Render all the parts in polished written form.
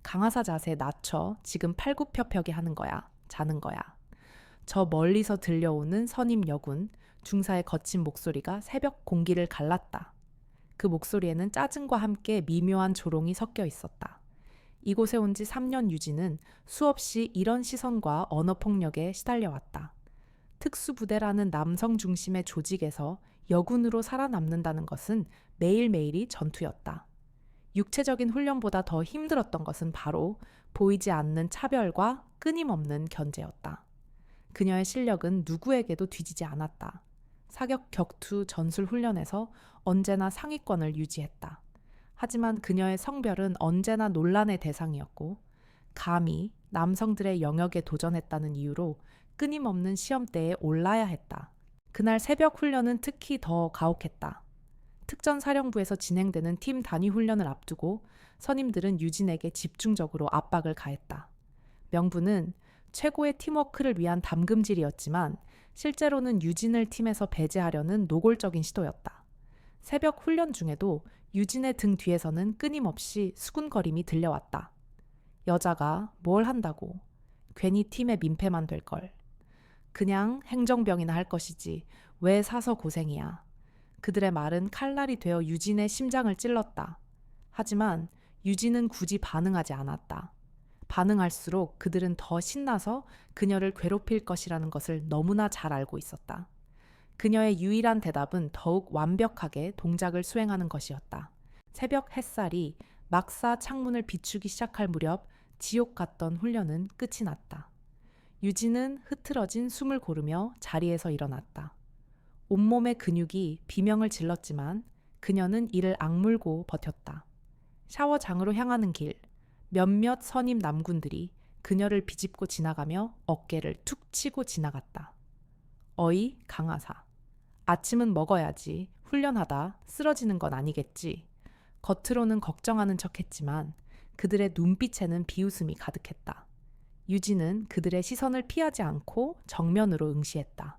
강하사 자세 낮춰 지금 팔굽혀펴기 하는 거야. 자는 거야. 저 멀리서 들려오는 선임 여군, 중사의 거친 목소리가 새벽 공기를 갈랐다. 그 목소리에는 짜증과 함께 미묘한 조롱이 섞여 있었다. 이곳에 온 지 3년 유진은 수없이 이런 시선과 언어폭력에 시달려왔다. 특수부대라는 남성 중심의 조직에서 여군으로 살아남는다는 것은 매일매일이 전투였다. 육체적인 훈련보다 더 힘들었던 것은 바로 보이지 않는 차별과 끊임없는 견제였다. 그녀의 실력은 누구에게도 뒤지지 않았다. 사격 격투 전술 훈련에서 언제나 상위권을 유지했다. 하지만 그녀의 성별은 언제나 논란의 대상이었고, 감히 남성들의 영역에 도전했다는 이유로 끊임없는 시험대에 올라야 했다. 그날 새벽 훈련은 특히 더 가혹했다. 특전사령부에서 진행되는 팀 단위 훈련을 앞두고 선임들은 유진에게 집중적으로 압박을 가했다. 명분은 최고의 팀워크를 위한 담금질이었지만 실제로는 유진을 팀에서 배제하려는 노골적인 시도였다. 새벽 훈련 중에도 유진의 등 뒤에서는 끊임없이 수군거림이 들려왔다. 여자가 뭘 한다고 괜히 팀의 민폐만 될 걸. 그냥 행정병이나 할 것이지 왜 사서 고생이야. 그들의 말은 칼날이 되어 유진의 심장을 찔렀다. 하지만 유진은 굳이 반응하지 않았다. 반응할수록 그들은 더 신나서 그녀를 괴롭힐 것이라는 것을 너무나 잘 알고 있었다. 그녀의 유일한 대답은 더욱 완벽하게 동작을 수행하는 것이었다. 새벽 햇살이 막사 창문을 비추기 시작할 무렵 지옥 같던 훈련은 끝이 났다. 유진은 흐트러진 숨을 고르며 자리에서 일어났다. 온몸의 근육이 비명을 질렀지만 그녀는 이를 악물고 버텼다. 샤워장으로 향하는 길, 몇몇 선임 남군들이 그녀를 비집고 지나가며 어깨를 툭 치고 지나갔다. 어이, 강하사. 아침은 먹어야지. 훈련하다 쓰러지는 건 아니겠지. 겉으로는 걱정하는 척했지만 그들의 눈빛에는 비웃음이 가득했다. 유진은 그들의 시선을 피하지 않고 정면으로 응시했다.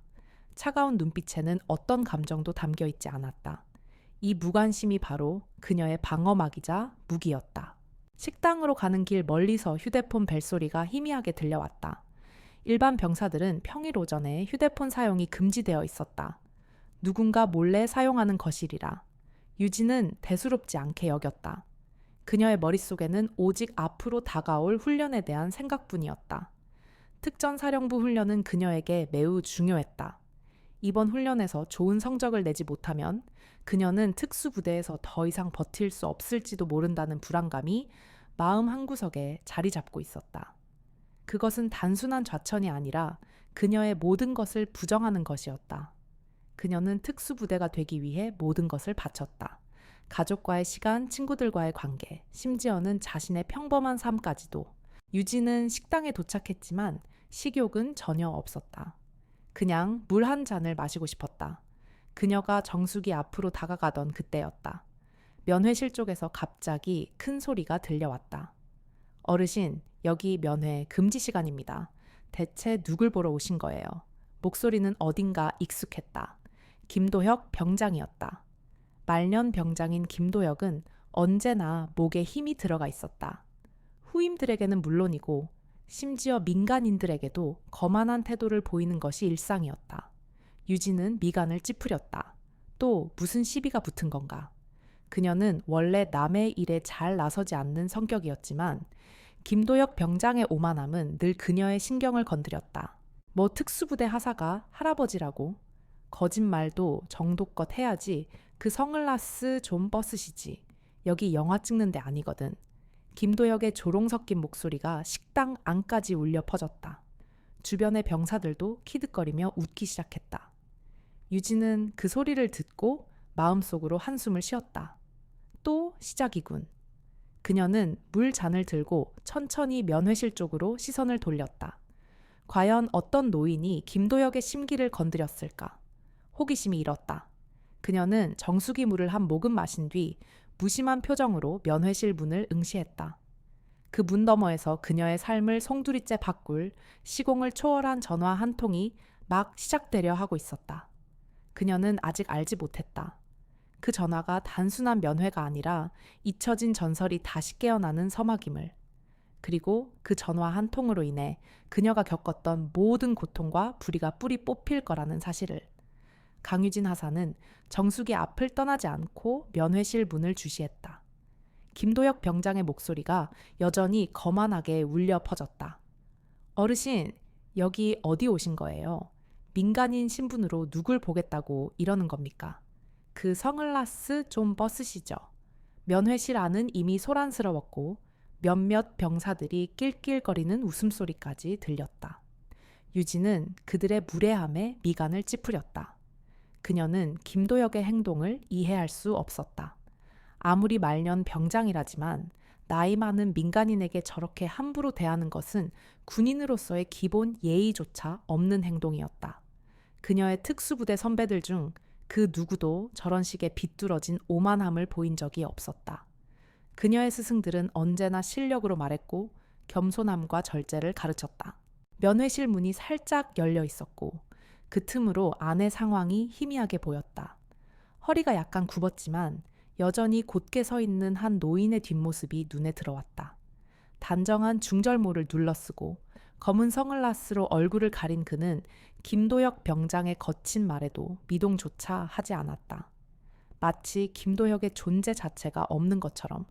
차가운 눈빛에는 어떤 감정도 담겨 있지 않았다. 이 무관심이 바로 그녀의 방어막이자 무기였다. 식당으로 가는 길 멀리서 휴대폰 벨소리가 희미하게 들려왔다. 일반 병사들은 평일 오전에 휴대폰 사용이 금지되어 있었다. 누군가 몰래 사용하는 것이리라. 유진은 대수롭지 않게 여겼다. 그녀의 머릿속에는 오직 앞으로 다가올 훈련에 대한 생각뿐이었다. 특전사령부 훈련은 그녀에게 매우 중요했다. 이번 훈련에서 좋은 성적을 내지 못하면 그녀는 특수부대에서 더 이상 버틸 수 없을지도 모른다는 불안감이 마음 한구석에 자리 잡고 있었다. 그것은 단순한 좌천이 아니라 그녀의 모든 것을 부정하는 것이었다. 그녀는 특수부대가 되기 위해 모든 것을 바쳤다. 가족과의 시간, 친구들과의 관계, 심지어는 자신의 평범한 삶까지도. 유진은 식당에 도착했지만 식욕은 전혀 없었다. 그냥 물 한 잔을 마시고 싶었다. 그녀가 정숙이 앞으로 다가가던 그때였다. 면회실 쪽에서 갑자기 큰 소리가 들려왔다. 어르신, 여기 면회 금지 시간입니다. 대체 누굴 보러 오신 거예요? 목소리는 어딘가 익숙했다. 김도혁 병장이었다. 말년 병장인 김도혁은 언제나 목에 힘이 들어가 있었다. 후임들에게는 물론이고 심지어 민간인들에게도 거만한 태도를 보이는 것이 일상이었다. 유진은 미간을 찌푸렸다. 또 무슨 시비가 붙은 건가? 그녀는 원래 남의 일에 잘 나서지 않는 성격이었지만 김도혁 병장의 오만함은 늘 그녀의 신경을 건드렸다. 뭐 특수부대 하사가 할아버지라고? 거짓말도 정도껏 해야지. 그 성을라스 좀 버스시지. 여기 영화 찍는 데 아니거든. 김도혁의 조롱 섞인 목소리가 식당 안까지 울려 퍼졌다. 주변의 병사들도 키득거리며 웃기 시작했다. 유진은 그 소리를 듣고 마음속으로 한숨을 쉬었다. 또 시작이군. 그녀는 물잔을 들고 천천히 면회실 쪽으로 시선을 돌렸다. 과연 어떤 노인이 김도혁의 심기를 건드렸을까? 호기심이 일었다. 그녀는 정수기 물을 한 모금 마신 뒤 무심한 표정으로 면회실 문을 응시했다. 그 문 너머에서 그녀의 삶을 송두리째 바꿀 시공을 초월한 전화 한 통이 막 시작되려 하고 있었다. 그녀는 아직 알지 못했다. 그 전화가 단순한 면회가 아니라 잊혀진 전설이 다시 깨어나는 서막임을. 그리고 그 전화 한 통으로 인해 그녀가 겪었던 모든 고통과 불의가 뿌리 뽑힐 거라는 사실을. 강유진 하사는 정숙이 앞을 떠나지 않고 면회실 문을 주시했다. 김도혁 병장의 목소리가 여전히 거만하게 울려 퍼졌다. 어르신, 여기 어디 오신 거예요? 민간인 신분으로 누굴 보겠다고 이러는 겁니까? 그 선글라스 좀 벗으시죠. 면회실 안은 이미 소란스러웠고 몇몇 병사들이 낄낄거리는 웃음소리까지 들렸다. 유진은 그들의 무례함에 미간을 찌푸렸다. 그녀는 김도혁의 행동을 이해할 수 없었다. 아무리 말년 병장이라지만 나이 많은 민간인에게 저렇게 함부로 대하는 것은 군인으로서의 기본 예의조차 없는 행동이었다. 그녀의 특수부대 선배들 중 그 누구도 저런 식의 비뚤어진 오만함을 보인 적이 없었다. 그녀의 스승들은 언제나 실력으로 말했고 겸손함과 절제를 가르쳤다. 면회실 문이 살짝 열려 있었고 그 틈으로 안의 상황이 희미하게 보였다. 허리가 약간 굽었지만 여전히 곧게 서 있는 한 노인의 뒷모습이 눈에 들어왔다. 단정한 중절모를 눌러쓰고 검은 선글라스로 얼굴을 가린 그는 김도혁 병장의 거친 말에도 미동조차 하지 않았다. 마치 김도혁의 존재 자체가 없는 것처럼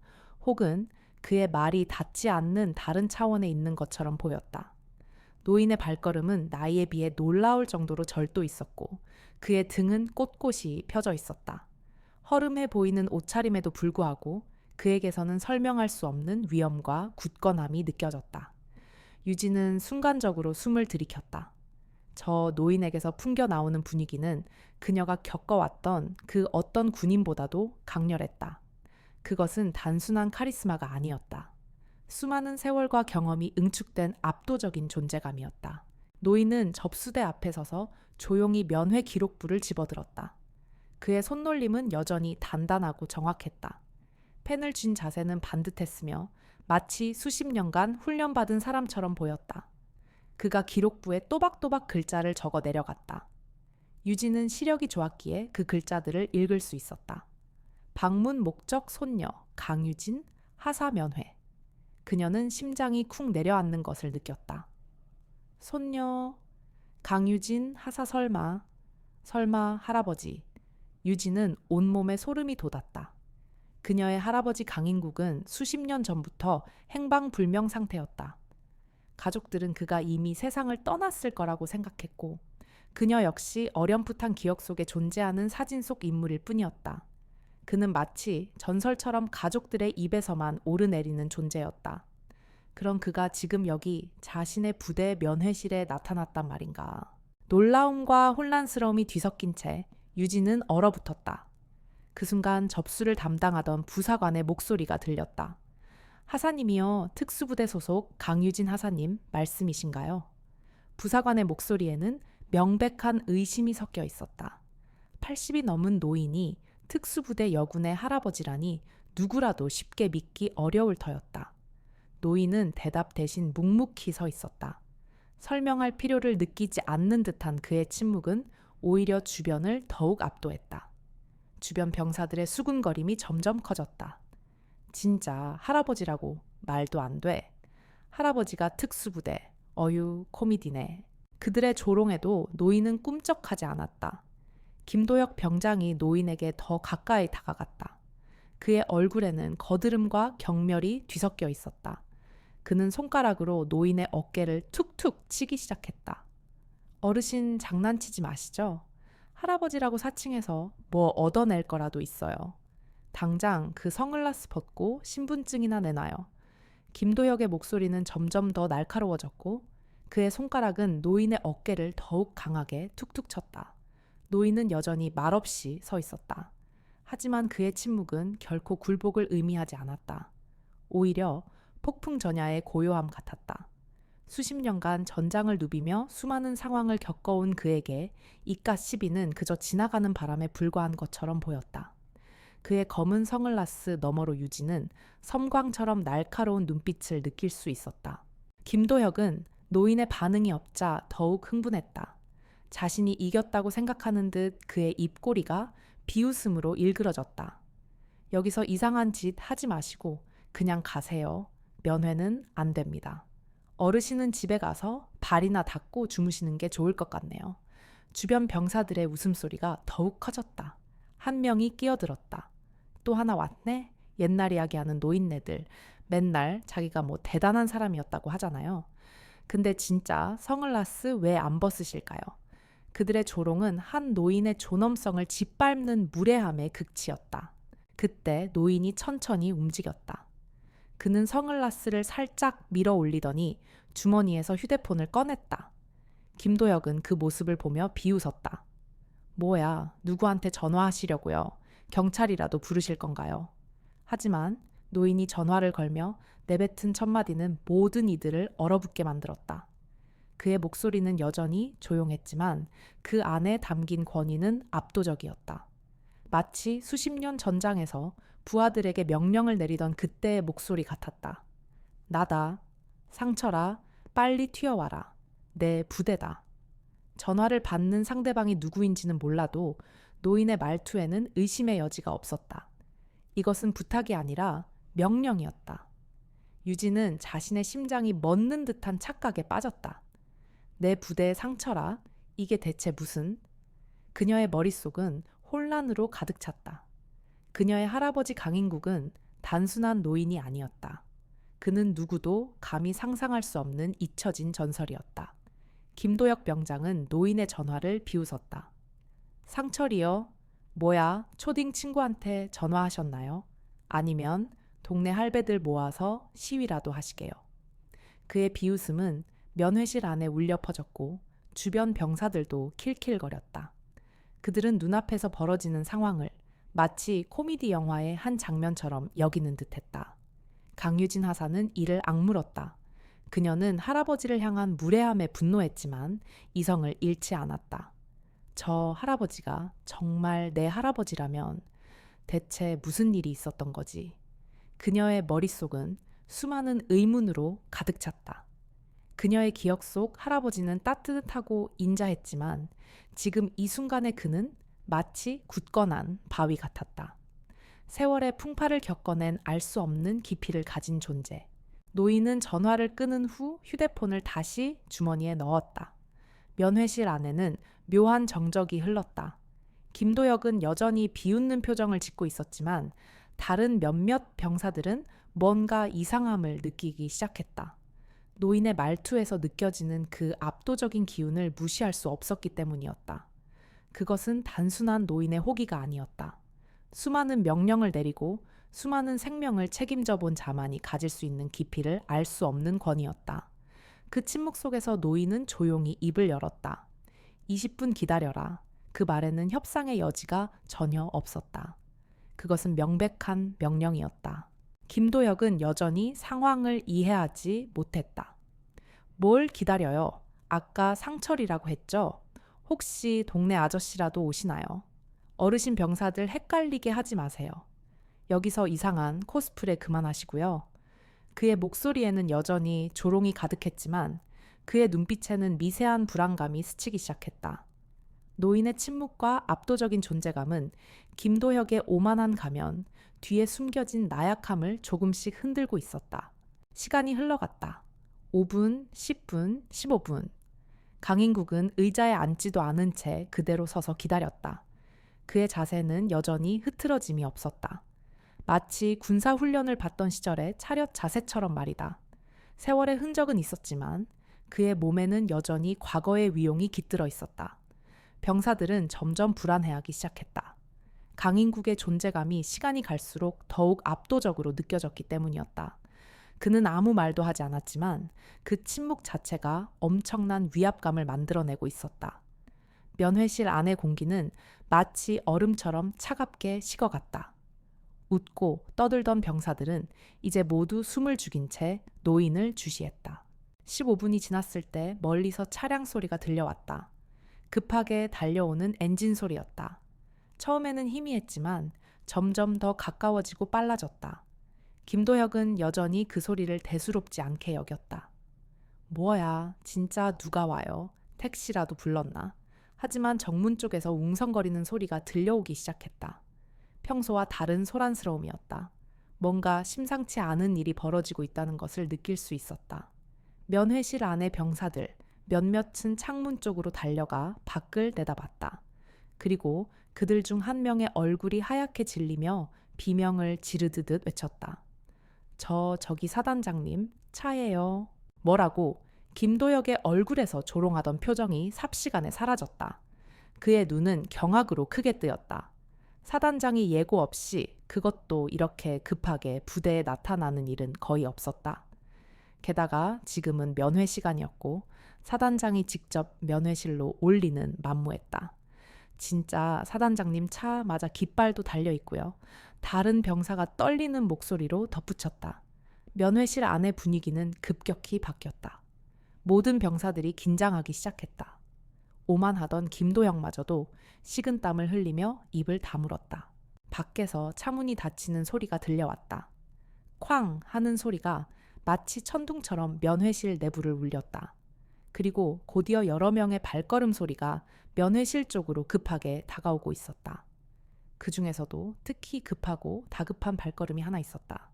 혹은 그의 말이 닿지 않는 다른 차원에 있는 것처럼 보였다. 노인의 발걸음은 나이에 비해 놀라울 정도로 절도 있었고 그의 등은 꼿꼿이 펴져 있었다. 허름해 보이는 옷차림에도 불구하고 그에게서는 설명할 수 없는 위엄과 굳건함이 느껴졌다. 유진은 순간적으로 숨을 들이켰다. 저 노인에게서 풍겨나오는 분위기는 그녀가 겪어왔던 그 어떤 군인보다도 강렬했다. 그것은 단순한 카리스마가 아니었다. 수많은 세월과 경험이 응축된 압도적인 존재감이었다. 노인은 접수대 앞에 서서 조용히 면회 기록부를 집어들었다. 그의 손놀림은 여전히 단단하고 정확했다. 펜을 쥔 자세는 반듯했으며 마치 수십 년간 훈련받은 사람처럼 보였다. 그가 기록부에 또박또박 글자를 적어 내려갔다. 유진은 시력이 좋았기에 그 글자들을 읽을 수 있었다. 방문 목적 손녀 강유진 하사 면회. 그녀는 심장이 쿵 내려앉는 것을 느꼈다. 손녀 강유진 하사 설마 할아버지. 유진은 온몸에 소름이 돋았다. 그녀의 할아버지 강인국은 수십 년 전부터 행방불명 상태였다. 가족들은 그가 이미 세상을 떠났을 거라고 생각했고 그녀 역시 어렴풋한 기억 속에 존재하는 사진 속 인물일 뿐이었다. 그는 마치 전설처럼 가족들의 입에서만 오르내리는 존재였다. 그럼 그가 지금 여기 자신의 부대 면회실에 나타났단 말인가. 놀라움과 혼란스러움이 뒤섞인 채 유진은 얼어붙었다. 그 순간 접수를 담당하던 부사관의 목소리가 들렸다. 하사님이요, 특수부대 소속 강유진 하사님 말씀이신가요? 부사관의 목소리에는 명백한 의심이 섞여 있었다. 80이 넘은 노인이 특수부대 여군의 할아버지라니 누구라도 쉽게 믿기 어려울 터였다. 노인은 대답 대신 묵묵히 서 있었다. 설명할 필요를 느끼지 않는 듯한 그의 침묵은 오히려 주변을 더욱 압도했다. 주변 병사들의 수군거림이 점점 커졌다. 진짜 할아버지라고 말도 안 돼. 할아버지가 특수부대, 어유 코미디네. 그들의 조롱에도 노인은 꿈쩍하지 않았다. 김도혁 병장이 노인에게 더 가까이 다가갔다. 그의 얼굴에는 거드름과 경멸이 뒤섞여 있었다. 그는 손가락으로 노인의 어깨를 툭툭 치기 시작했다. 어르신 장난치지 마시죠? 할아버지라고 사칭해서 뭐 얻어낼 거라도 있어요. 당장 그 선글라스 벗고 신분증이나 내놔요. 김도혁의 목소리는 점점 더 날카로워졌고 그의 손가락은 노인의 어깨를 더욱 강하게 툭툭 쳤다. 노인은 여전히 말없이 서 있었다. 하지만 그의 침묵은 결코 굴복을 의미하지 않았다. 오히려 폭풍 전야의 고요함 같았다. 수십 년간 전장을 누비며 수많은 상황을 겪어온 그에게 이깟 시비는 그저 지나가는 바람에 불과한 것처럼 보였다. 그의 검은 선글라스 너머로 유진은 섬광처럼 날카로운 눈빛을 느낄 수 있었다. 김도혁은 노인의 반응이 없자 더욱 흥분했다. 자신이 이겼다고 생각하는 듯 그의 입꼬리가 비웃음으로 일그러졌다. 여기서 이상한 짓 하지 마시고 그냥 가세요. 면회는 안 됩니다. 어르신은 집에 가서 발이나 닦고 주무시는 게 좋을 것 같네요. 주변 병사들의 웃음소리가 더욱 커졌다. 한 명이 끼어들었다. 또 하나 왔네? 옛날 이야기하는 노인네들. 맨날 자기가 뭐 대단한 사람이었다고 하잖아요. 근데 진짜 성을라스 왜 안 벗으실까요? 그들의 조롱은 한 노인의 존엄성을 짓밟는 무례함의 극치였다. 그때 노인이 천천히 움직였다. 그는 성을라스를 살짝 밀어 올리더니 주머니에서 휴대폰을 꺼냈다. 김도혁은 그 모습을 보며 비웃었다. 뭐야, 누구한테 전화하시려고요? 경찰이라도 부르실 건가요? 하지만 노인이 전화를 걸며 내뱉은 첫마디는 모든 이들을 얼어붙게 만들었다. 그의 목소리는 여전히 조용했지만 그 안에 담긴 권위는 압도적이었다. 마치 수십 년 전장에서 부하들에게 명령을 내리던 그때의 목소리 같았다. 나다. 상철아, 빨리 튀어와라. 내 부대다. 전화를 받는 상대방이 누구인지는 몰라도 노인의 말투에는 의심의 여지가 없었다. 이것은 부탁이 아니라 명령이었다. 유진은 자신의 심장이 멎는 듯한 착각에 빠졌다. 내 부대의 상처라? 이게 대체 무슨? 그녀의 머릿속은 혼란으로 가득 찼다. 그녀의 할아버지 강인국은 단순한 노인이 아니었다. 그는 누구도 감히 상상할 수 없는 잊혀진 전설이었다. 김도혁 병장은 노인의 전화를 비웃었다. 상철이요? 뭐야, 초딩 친구한테 전화하셨나요? 아니면 동네 할배들 모아서 시위라도 하시게요. 그의 비웃음은 면회실 안에 울려 퍼졌고 주변 병사들도 킬킬거렸다. 그들은 눈앞에서 벌어지는 상황을 마치 코미디 영화의 한 장면처럼 여기는 듯했다. 강유진 하사는 이를 악물었다. 그녀는 할아버지를 향한 무례함에 분노했지만 이성을 잃지 않았다. 저 할아버지가 정말 내 할아버지라면 대체 무슨 일이 있었던 거지? 그녀의 머릿속은 수많은 의문으로 가득 찼다. 그녀의 기억 속 할아버지는 따뜻하고 인자했지만 지금 이 순간의 그는 마치 굳건한 바위 같았다. 세월의 풍파를 겪어낸 알 수 없는 깊이를 가진 존재. 노인은 전화를 끊은 후 휴대폰을 다시 주머니에 넣었다. 면회실 안에는 묘한 정적이 흘렀다. 김도혁은 여전히 비웃는 표정을 짓고 있었지만 다른 몇몇 병사들은 뭔가 이상함을 느끼기 시작했다. 노인의 말투에서 느껴지는 그 압도적인 기운을 무시할 수 없었기 때문이었다. 그것은 단순한 노인의 호기가 아니었다. 수많은 명령을 내리고 수많은 생명을 책임져 본 자만이 가질 수 있는 깊이를 알 수 없는 권위였다. 그 침묵 속에서 노인은 조용히 입을 열었다. 20분 기다려라. 그 말에는 협상의 여지가 전혀 없었다. 그것은 명백한 명령이었다. 김도혁은 여전히 상황을 이해하지 못했다. 뭘 기다려요? 아까 상철이라고 했죠? 혹시 동네 아저씨라도 오시나요? 어르신 병사들 헷갈리게 하지 마세요. 여기서 이상한 코스프레 그만하시고요. 그의 목소리에는 여전히 조롱이 가득했지만 그의 눈빛에는 미세한 불안감이 스치기 시작했다. 노인의 침묵과 압도적인 존재감은 김도혁의 오만한 가면 뒤에 숨겨진 나약함을 조금씩 흔들고 있었다. 시간이 흘러갔다. 5분, 10분, 15분. 강인국은 의자에 앉지도 않은 채 그대로 서서 기다렸다. 그의 자세는 여전히 흐트러짐이 없었다. 마치 군사훈련을 받던 시절의 차렷 자세처럼 말이다. 세월의 흔적은 있었지만 그의 몸에는 여전히 과거의 위용이 깃들어 있었다. 병사들은 점점 불안해하기 시작했다. 강인국의 존재감이 시간이 갈수록 더욱 압도적으로 느껴졌기 때문이었다. 그는 아무 말도 하지 않았지만 그 침묵 자체가 엄청난 위압감을 만들어내고 있었다. 면회실 안의 공기는 마치 얼음처럼 차갑게 식어갔다. 웃고 떠들던 병사들은 이제 모두 숨을 죽인 채 노인을 주시했다. 15분이 지났을 때 멀리서 차량 소리가 들려왔다. 급하게 달려오는 엔진 소리였다. 처음에는 희미했지만 점점 더 가까워지고 빨라졌다. 김도혁은 여전히 그 소리를 대수롭지 않게 여겼다. 뭐야, 진짜 누가 와요? 택시라도 불렀나? 하지만 정문 쪽에서 웅성거리는 소리가 들려오기 시작했다. 평소와 다른 소란스러움이었다. 뭔가 심상치 않은 일이 벌어지고 있다는 것을 느낄 수 있었다. 면회실 안의 병사들, 몇몇은 창문 쪽으로 달려가 밖을 내다봤다. 그리고 그들 중 한 명의 얼굴이 하얗게 질리며 비명을 지르듯 외쳤다. 저기 사단장님, 차예요. 뭐라고? 김도혁의 얼굴에서 조롱하던 표정이 삽시간에 사라졌다. 그의 눈은 경악으로 크게 뜨였다. 사단장이 예고 없이, 그것도 이렇게 급하게 부대에 나타나는 일은 거의 없었다. 게다가 지금은 면회 시간이었고 사단장이 직접 면회실로 올리는 만무했다. 진짜 사단장님 차 맞아 깃발도 달려 있고요. 다른 병사가 떨리는 목소리로 덧붙였다. 면회실 안의 분위기는 급격히 바뀌었다. 모든 병사들이 긴장하기 시작했다. 오만하던 김도영마저도 식은땀을 흘리며 입을 다물었다. 밖에서 차문이 닫히는 소리가 들려왔다. 쾅 하는 소리가 마치 천둥처럼 면회실 내부를 울렸다. 그리고 곧이어 여러 명의 발걸음 소리가 면회실 쪽으로 급하게 다가오고 있었다. 그 중에서도 특히 급하고 다급한 발걸음이 하나 있었다.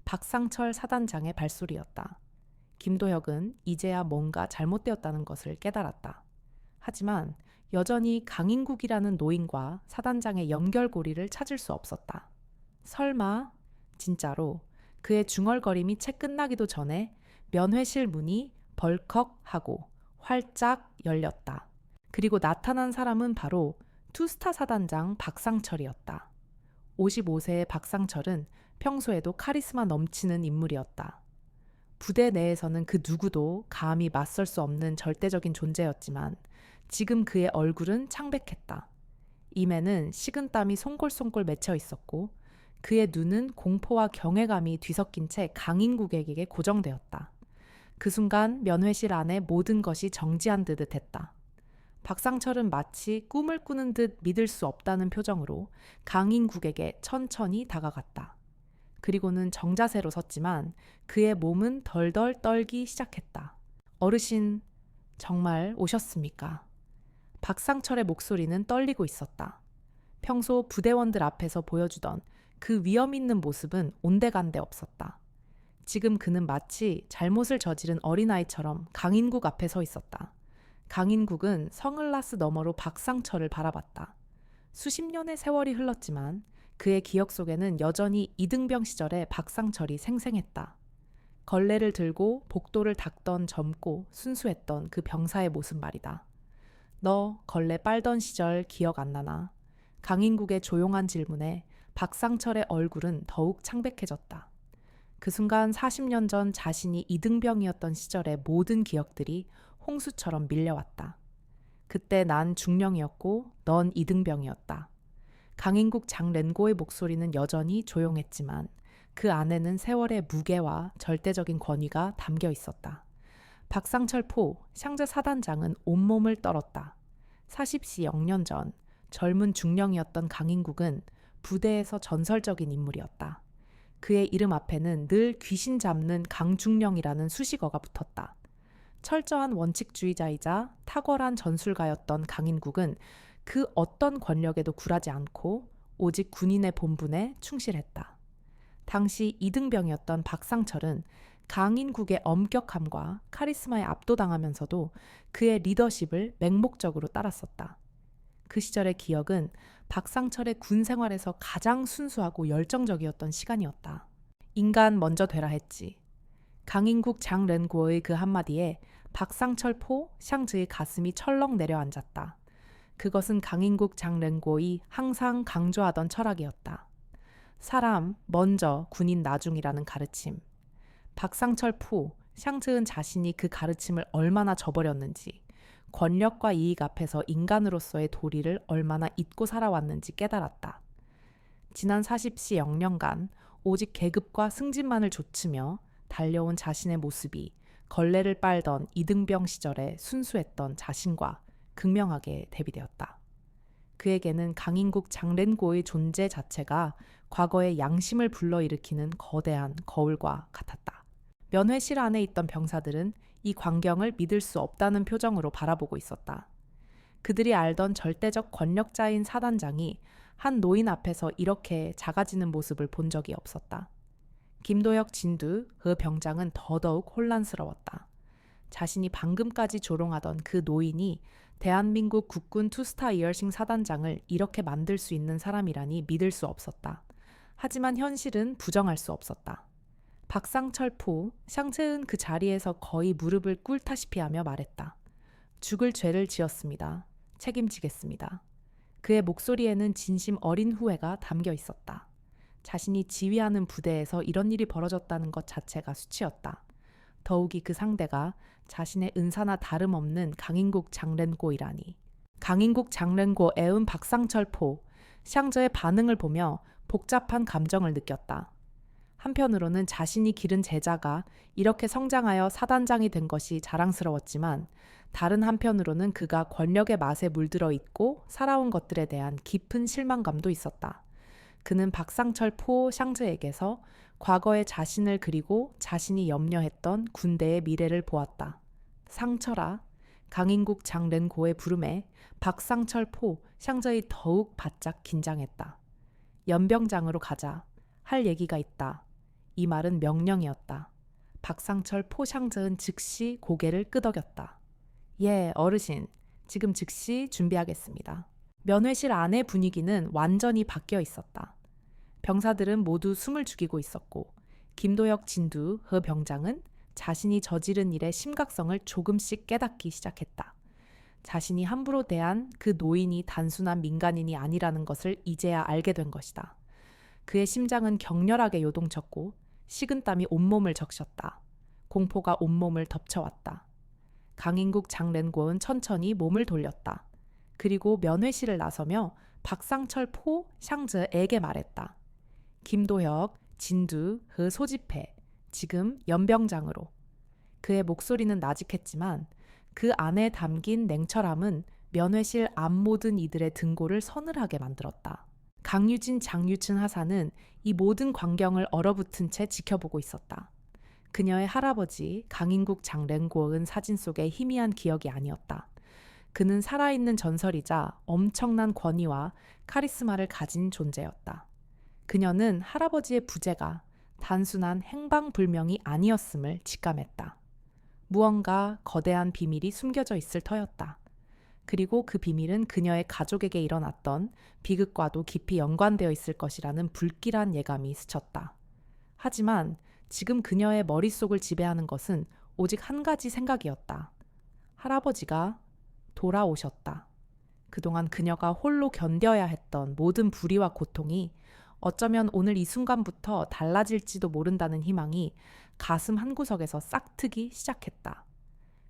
박상철 사단장의 발소리였다. 김도혁은 이제야 뭔가 잘못되었다는 것을 깨달았다. 하지만 여전히 강인국이라는 노인과 사단장의 연결고리를 찾을 수 없었다. 설마 진짜로 그의 중얼거림이 채 끝나기도 전에 면회실 문이 벌컥 하고 활짝 열렸다. 그리고 나타난 사람은 바로 투스타 사단장 박상철이었다. 55세의 박상철은 평소에도 카리스마 넘치는 인물이었다. 부대 내에서는 그 누구도 감히 맞설 수 없는 절대적인 존재였지만 지금 그의 얼굴은 창백했다. 입에는 식은땀이 송골송골 맺혀 있었고 그의 눈은 공포와 경외감이 뒤섞인 채 강인국에게 고정되었다. 그 순간 면회실 안에 모든 것이 정지한 듯 했다. 박상철은 마치 꿈을 꾸는 듯 믿을 수 없다는 표정으로 강인국에게 천천히 다가갔다. 그리고는 정자세로 섰지만 그의 몸은 덜덜 떨기 시작했다. 어르신, 정말 오셨습니까? 박상철의 목소리는 떨리고 있었다. 평소 부대원들 앞에서 보여주던 그 위험 있는 모습은 온데간데 없었다. 지금 그는 마치 잘못을 저지른 어린아이처럼 강인국 앞에 서 있었다. 강인국은 성을라스 너머로 박상철을 바라봤다. 수십 년의 세월이 흘렀지만 그의 기억 속에는 여전히 이등병 시절의 박상철이 생생했다. 걸레를 들고 복도를 닦던 젊고 순수했던 그 병사의 모습 말이다. 너 걸레 빨던 시절 기억 안 나나? 강인국의 조용한 질문에 박상철의 얼굴은 더욱 창백해졌다. 그 순간 40년 전 자신이 이등병이었던 시절의 모든 기억들이 홍수처럼 밀려왔다. 그때 난 중령이었고 넌 이등병이었다. 강인국 장렌고의 목소리는 여전히 조용했지만 그 안에는 세월의 무게와 절대적인 권위가 담겨 있었다. 박상철 포, 샹제 사단장은 온몸을 떨었다. 40시 0년 전 젊은 중령이었던 강인국은 부대에서 전설적인 인물이었다. 그의 이름 앞에는 늘 귀신 잡는 강중령이라는 수식어가 붙었다. 철저한 원칙주의자이자 탁월한 전술가였던 강인국은 그 어떤 권력에도 굴하지 않고 오직 군인의 본분에 충실했다. 당시 이등병이었던 박상철은 강인국의 엄격함과 카리스마에 압도당하면서도 그의 리더십을 맹목적으로 따랐었다. 그 시절의 기억은 박상철의 군 생활에서 가장 순수하고 열정적이었던 시간이었다. 인간 먼저 되라 했지. 강인국 장렌고의 그 한마디에 박상철 포 샹즈의 가슴이 철렁 내려앉았다. 그것은 강인국 장렌고의 항상 강조하던 철학이었다. 사람 먼저 군인 나중이라는 가르침. 박상철 포 샹즈은 자신이 그 가르침을 얼마나 저버렸는지, 권력과 이익 앞에서 인간으로서의 도리를 얼마나 잊고 살아왔는지 깨달았다. 지난 40시 0년간 오직 계급과 승진만을 좇으며 달려온 자신의 모습이 걸레를 빨던 이등병 시절에 순수했던 자신과 극명하게 대비되었다. 그에게는 강인국 장렌고의 존재 자체가 과거의 양심을 불러일으키는 거대한 거울과 같았다. 면회실 안에 있던 병사들은 이 광경을 믿을 수 없다는 표정으로 바라보고 있었다. 그들이 알던 절대적 권력자인 사단장이 한 노인 앞에서 이렇게 작아지는 모습을 본 적이 없었다. 김도혁 진두 그 병장은 더더욱 혼란스러웠다. 자신이 방금까지 조롱하던 그 노인이 대한민국 국군 투스타 이얼싱 사단장을 이렇게 만들 수 있는 사람이라니 믿을 수 없었다. 하지만 현실은 부정할 수 없었다. 박상철 포, 샹쯔은 그 자리에서 거의 무릎을 꿇다시피 하며 말했다. 죽을 죄를 지었습니다. 책임지겠습니다. 그의 목소리에는 진심 어린 후회가 담겨 있었다. 자신이 지휘하는 부대에서 이런 일이 벌어졌다는 것 자체가 수치였다. 더욱이 그 상대가 자신의 은사나 다름없는 강인국 장렌고이라니. 강인국 장렌고 애운 박상철 포, 샹저의 반응을 보며 복잡한 감정을 느꼈다. 한편으로는 자신이 기른 제자가 이렇게 성장하여 사단장이 된 것이 자랑스러웠지만 다른 한편으로는 그가 권력의 맛에 물들어 있고 살아온 것들에 대한 깊은 실망감도 있었다. 그는 박상철 포 샹즈에게서 과거의 자신을 그리고 자신이 염려했던 군대의 미래를 보았다. 상철아, 강인국 장렌고의 부름에 박상철 포 샹저이 더욱 바짝 긴장했다. 연병장으로 가자. 할 얘기가 있다. 이 말은 명령이었다. 박상철 포 샹저은 즉시 고개를 끄덕였다. 예, 어르신. 지금 즉시 준비하겠습니다. 면회실 안의 분위기는 완전히 바뀌어 있었다. 병사들은 모두 숨을 죽이고 있었고 김도혁 진두 그 병장은 자신이 저지른 일의 심각성을 조금씩 깨닫기 시작했다. 자신이 함부로 대한 그 노인이 단순한 민간인이 아니라는 것을 이제야 알게 된 것이다. 그의 심장은 격렬하게 요동쳤고 식은땀이 온몸을 적셨다. 공포가 온몸을 덮쳐왔다. 강인국 장렌고는 천천히 몸을 돌렸다. 그리고 면회실을 나서며 박상철 포 샹즈에게 말했다. 김도혁, 진두, 그 소집해. 지금 연병장으로. 그의 목소리는 나직했지만 그 안에 담긴 냉철함은 면회실 앞 모든 이들의 등골을 서늘하게 만들었다. 강유진, 장유춘 하사는 이 모든 광경을 얼어붙은 채 지켜보고 있었다. 그녀의 할아버지 강인국 장렌고은 사진 속의 희미한 기억이 아니었다. 그는 살아있는 전설이자 엄청난 권위와 카리스마를 가진 존재였다. 그녀는 할아버지의 부재가 단순한 행방불명이 아니었음을 직감했다. 무언가 거대한 비밀이 숨겨져 있을 터였다. 그리고 그 비밀은 그녀의 가족에게 일어났던 비극과도 깊이 연관되어 있을 것이라는 불길한 예감이 스쳤다. 하지만 지금 그녀의 머릿속을 지배하는 것은 오직 한 가지 생각이었다. 할아버지가 돌아오셨다. 그동안 그녀가 홀로 견뎌야 했던 모든 불의와 고통이 어쩌면 오늘 이 순간부터 달라질지도 모른다는 희망이 가슴 한구석에서 싹트기 시작했다.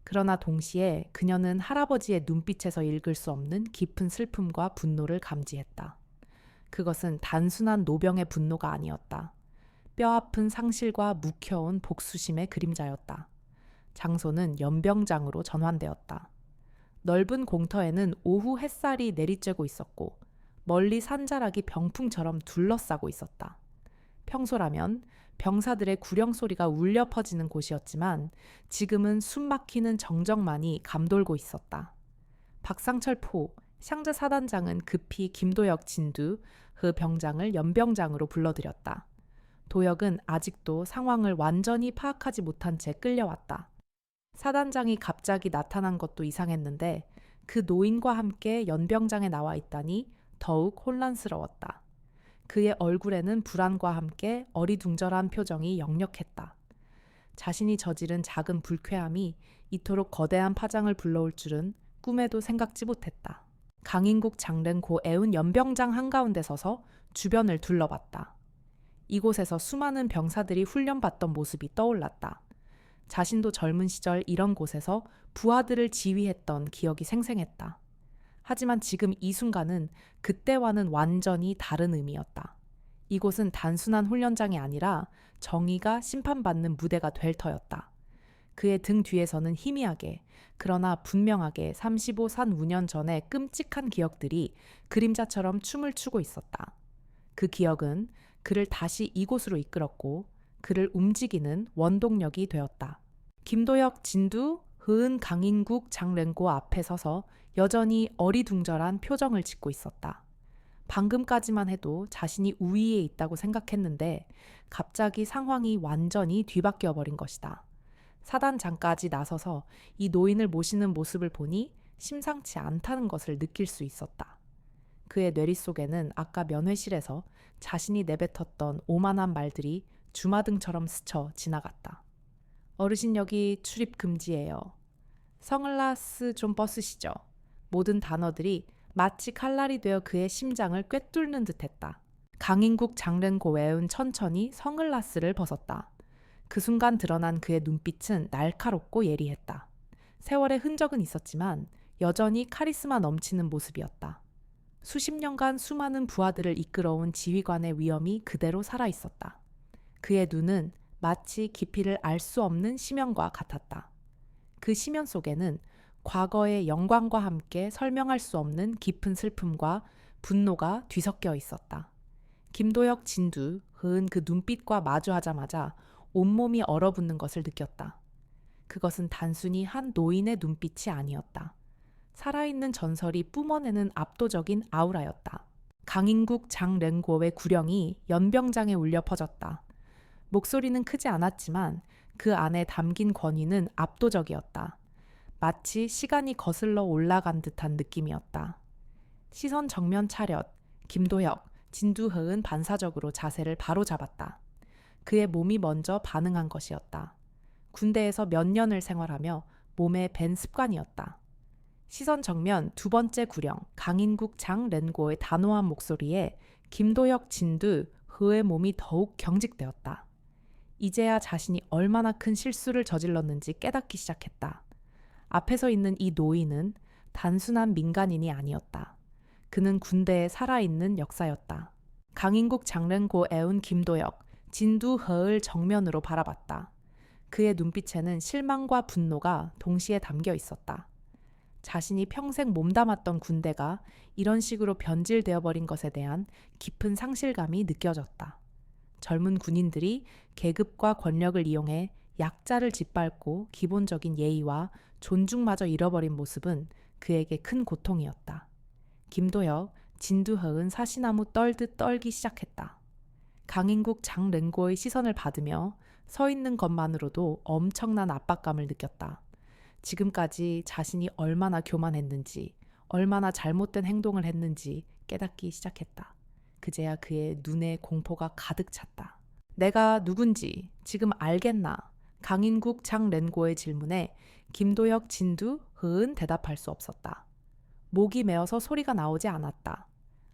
그러나 동시에 그녀는 할아버지의 눈빛에서 읽을 수 없는 깊은 슬픔과 분노를 감지했다. 그것은 단순한 노병의 분노가 아니었다. 뼈아픈 상실과 묵혀온 복수심의 그림자였다. 장소는 연병장으로 전환되었다. 넓은 공터에는 오후 햇살이 내리쬐고 있었고 멀리 산자락이 병풍처럼 둘러싸고 있었다. 평소라면 병사들의 구령 소리가 울려 퍼지는 곳이었지만 지금은 숨막히는 정적만이 감돌고 있었다. 박상철 포, 샹저 사단장은 급히 김도혁 진두, 그 병장을 연병장으로 불러들였다. 도혁은 아직도 상황을 완전히 파악하지 못한 채 끌려왔다. 사단장이 갑자기 나타난 것도 이상했는데 그 노인과 함께 연병장에 나와 있다니 더욱 혼란스러웠다. 그의 얼굴에는 불안과 함께 어리둥절한 표정이 역력했다. 자신이 저지른 작은 불쾌함이 이토록 거대한 파장을 불러올 줄은 꿈에도 생각지 못했다. 강인국 장렌고 애운 연병장 한가운데 서서 주변을 둘러봤다. 이곳에서 수많은 병사들이 훈련받던 모습이 떠올랐다. 자신도 젊은 시절 이런 곳에서 부하들을 지휘했던 기억이 생생했다. 하지만 지금 이 순간은 그때와는 완전히 다른 의미였다. 이곳은 단순한 훈련장이 아니라 정의가 심판받는 무대가 될 터였다. 그의 등 뒤에서는 희미하게 그러나 분명하게 35산 우년 전의 끔찍한 기억들이 그림자처럼 춤을 추고 있었다. 그 기억은 그를 다시 이곳으로 이끌었고 그를 움직이는 원동력이 되었다. 김도혁 진두, 흐은 강인국 장렌고 앞에 서서 여전히 어리둥절한 표정을 짓고 있었다. 방금까지만 해도 자신이 우위에 있다고 생각했는데 갑자기 상황이 완전히 뒤바뀌어 버린 것이다. 사단장까지 나서서 이 노인을 모시는 모습을 보니 심상치 않다는 것을 느낄 수 있었다. 그의 뇌리 속에는 아까 면회실에서 자신이 내뱉었던 오만한 말들이 주마등처럼 스쳐 지나갔다. 어르신 여기 출입 금지예요. 선글라스 좀 벗으시죠. 모든 단어들이 마치 칼날이 되어 그의 심장을 꿰뚫는 듯했다. 강인국 장렌고웨은 천천히 선글라스를 벗었다. 그 순간 드러난 그의 눈빛은 날카롭고 예리했다. 세월의 흔적은 있었지만 여전히 카리스마 넘치는 모습이었다. 수십 년간 수많은 부하들을 이끌어온 지휘관의 위엄이 그대로 살아있었다. 그의 눈은 마치 깊이를 알 수 없는 심연과 같았다. 그 심연 속에는 과거의 영광과 함께 설명할 수 없는 깊은 슬픔과 분노가 뒤섞여 있었다. 김도혁 진두 흐은 그 눈빛과 마주하자마자 온몸이 얼어붙는 것을 느꼈다. 그것은 단순히 한 노인의 눈빛이 아니었다. 살아있는 전설이 뿜어내는 압도적인 아우라였다. 강인국 장렌고의 구령이 연병장에 울려 퍼졌다. 목소리는 크지 않았지만 그 안에 담긴 권위는 압도적이었다. 마치 시간이 거슬러 올라간 듯한 느낌이었다. 시선 정면 차렷, 김도혁, 진두흐은 반사적으로 자세를 바로 잡았다. 그의 몸이 먼저 반응한 것이었다. 군대에서 몇 년을 생활하며 몸에 밴 습관이었다. 시선 정면 두 번째 구령, 강인국 장렌고의 단호한 목소리에 김도혁 진두흐의 몸이 더욱 경직되었다. 이제야 자신이 얼마나 큰 실수를 저질렀는지 깨닫기 시작했다. 앞에서 있는 이 노인은 단순한 민간인이 아니었다. 그는 군대에 살아있는 역사였다. 강인국 장렌고 애운 김도혁, 진두허을 정면으로 바라봤다. 그의 눈빛에는 실망과 분노가 동시에 담겨 있었다. 자신이 평생 몸담았던 군대가 이런 식으로 변질되어 버린 것에 대한 깊은 상실감이 느껴졌다. 젊은 군인들이 계급과 권력을 이용해 약자를 짓밟고 기본적인 예의와 존중마저 잃어버린 모습은 그에게 큰 고통이었다. 김도혁, 진두허은 사시나무 떨듯 떨기 시작했다. 강인국 장렌고의 시선을 받으며 서 있는 것만으로도 엄청난 압박감을 느꼈다. 지금까지 자신이 얼마나 교만했는지, 얼마나 잘못된 행동을 했는지 깨닫기 시작했다. 그제야 그의 눈에 공포가 가득 찼다. 내가 누군지 지금 알겠나? 강인국 장렌고의 질문에 김도혁 진두흐은 대답할 수 없었다. 목이 메어서 소리가 나오지 않았다.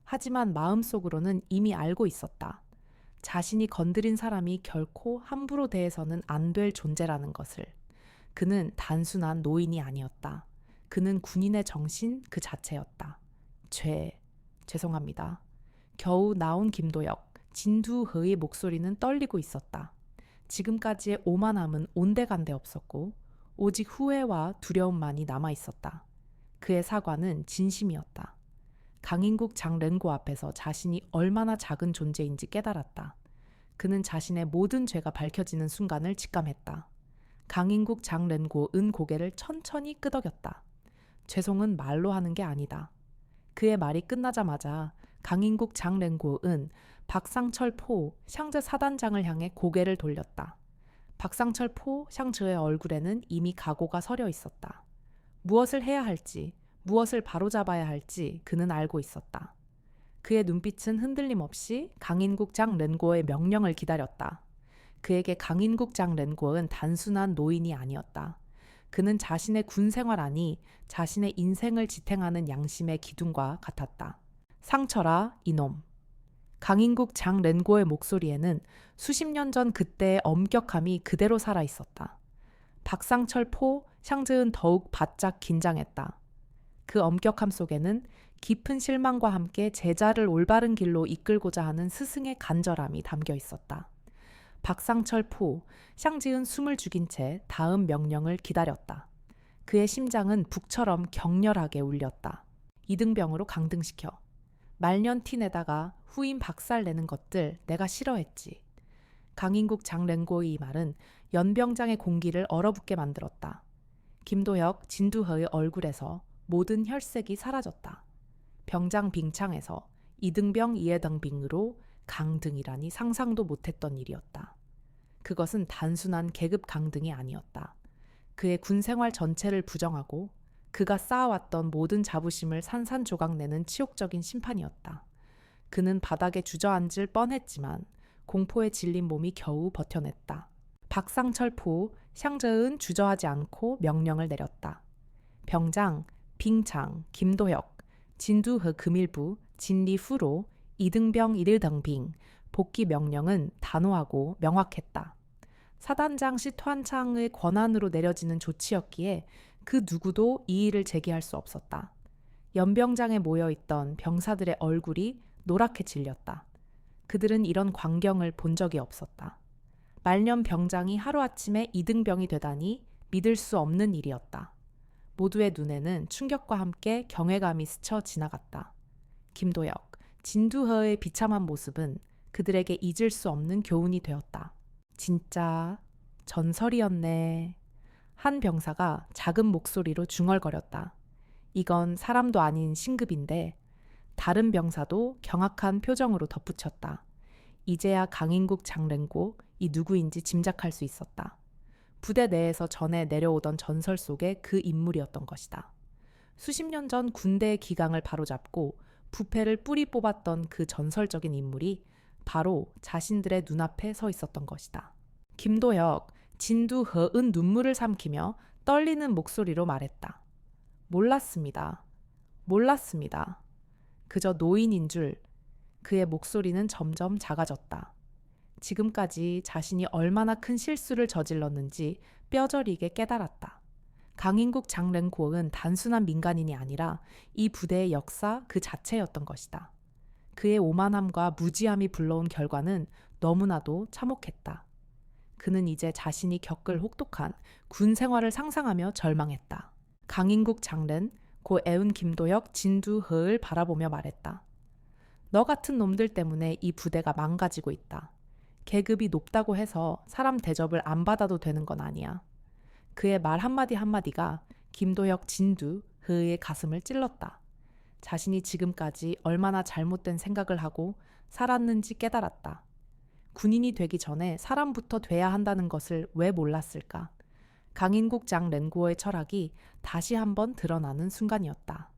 하지만 마음속으로는 이미 알고 있었다. 자신이 건드린 사람이 결코 함부로 대해서는 안 될 존재라는 것을. 그는 단순한 노인이 아니었다. 그는 군인의 정신 그 자체였다. 죄송합니다. 겨우 나온 김도혁, 진두흐의 목소리는 떨리고 있었다. 지금까지의 오만함은 온데간데 없었고 오직 후회와 두려움만이 남아있었다. 그의 사과는 진심이었다. 강인국 장렌고 앞에서 자신이 얼마나 작은 존재인지 깨달았다. 그는 자신의 모든 죄가 밝혀지는 순간을 직감했다. 강인국 장렌고은 고개를 천천히 끄덕였다. 죄송은 말로 하는 게 아니다. 그의 말이 끝나자마자 강인국 장렌고은 박상철 포 샹즈 사단장을 향해 고개를 돌렸다. 박상철 포 샹즈의 얼굴에는 이미 각오가 서려 있었다. 무엇을 해야 할지, 무엇을 바로잡아야 할지 그는 알고 있었다. 그의 눈빛은 흔들림 없이 강인국 장렌고의 명령을 기다렸다. 그에게 강인국 장렌고는 단순한 노인이 아니었다. 그는 자신의 군 생활안이 자신의 인생을 지탱하는 양심의 기둥과 같았다. 상처라 이놈. 강인국 장렌고의 목소리에는 수십 년 전 그때의 엄격함이 그대로 살아있었다. 박상철 포 샹즈은 더욱 바짝 긴장했다. 그 엄격함 속에는 깊은 실망과 함께 제자를 올바른 길로 이끌고자 하는 스승의 간절함이 담겨 있었다. 박상철 포 샹즈은 숨을 죽인 채 다음 명령을 기다렸다. 그의 심장은 북처럼 격렬하게 울렸다. 이등병으로 강등시켜. 말년 티 내다가 후임 박살 내는 것들 내가 싫어했지. 강인국 장렌고의 이 말은 연병장의 공기를 얼어붙게 만들었다. 김도혁, 진두허의 얼굴에서 모든 혈색이 사라졌다. 병장 빙창에서 이등병 이해당빙으로 강등이라니 상상도 못했던 일이었다. 그것은 단순한 계급 강등이 아니었다. 그의 군 생활 전체를 부정하고 그가 쌓아왔던 모든 자부심을 산산조각 내는 치욕적인 심판이었다. 그는 바닥에 주저앉을 뻔했지만 공포에 질린 몸이 겨우 버텨냈다. 박상철포 샹저은 주저하지 않고 명령을 내렸다. 병장, 빙창, 김도혁, 진두허 금일부, 진리후로 이등병 일등빙 복귀 명령은 단호하고 명확했다. 사단장 시투한창의 권한으로 내려지는 조치였기에 그 누구도 이의를 제기할 수 없었다. 연병장에 모여있던 병사들의 얼굴이 노랗게 질렸다. 그들은 이런 광경을 본 적이 없었다. 말년 병장이 하루아침에 이등병이 되다니 믿을 수 없는 일이었다. 모두의 눈에는 충격과 함께 경외감이 스쳐 지나갔다. 김도혁, 진두허의 비참한 모습은 그들에게 잊을 수 없는 교훈이 되었다. 진짜 전설이었네. 한 병사가 작은 목소리로 중얼거렸다. 이건 사람도 아닌 신급인데 다른 병사도 경악한 표정으로 덧붙였다. 이제야 강인국 장랭고 이 누구인지 짐작할 수 있었다. 부대 내에서 전해 내려오던 전설 속의 그 인물이었던 것이다. 수십 년 전 군대의 기강을 바로잡고 부패를 뿌리 뽑았던 그 전설적인 인물이 바로 자신들의 눈앞에 서 있었던 것이다. 김도혁, 진두허은 눈물을 삼키며 떨리는 목소리로 말했다. 몰랐습니다. 몰랐습니다. 그저 노인인 줄. 그의 목소리는 점점 작아졌다. 지금까지 자신이 얼마나 큰 실수를 저질렀는지 뼈저리게 깨달았다. 강인국 장랭고은 단순한 민간인이 아니라 이 부대의 역사 그 자체였던 것이다. 그의 오만함과 무지함이 불러온 결과는 너무나도 참혹했다. 그는 이제 자신이 겪을 혹독한 군 생활을 상상하며 절망했다. 강인국 장렌, 고 애운 김도혁, 진두허을 바라보며 말했다. 너 같은 놈들 때문에 이 부대가 망가지고 있다. 계급이 높다고 해서 사람 대접을 안 받아도 되는 건 아니야. 그의 말 한마디 한마디가 김도혁, 진두허의 가슴을 찔렀다. 자신이 지금까지 얼마나 잘못된 생각을 하고 살았는지 깨달았다. 군인이 되기 전에 사람부터 돼야 한다는 것을 왜 몰랐을까? 강인국 장랭고의 철학이 다시 한번 드러나는 순간이었다.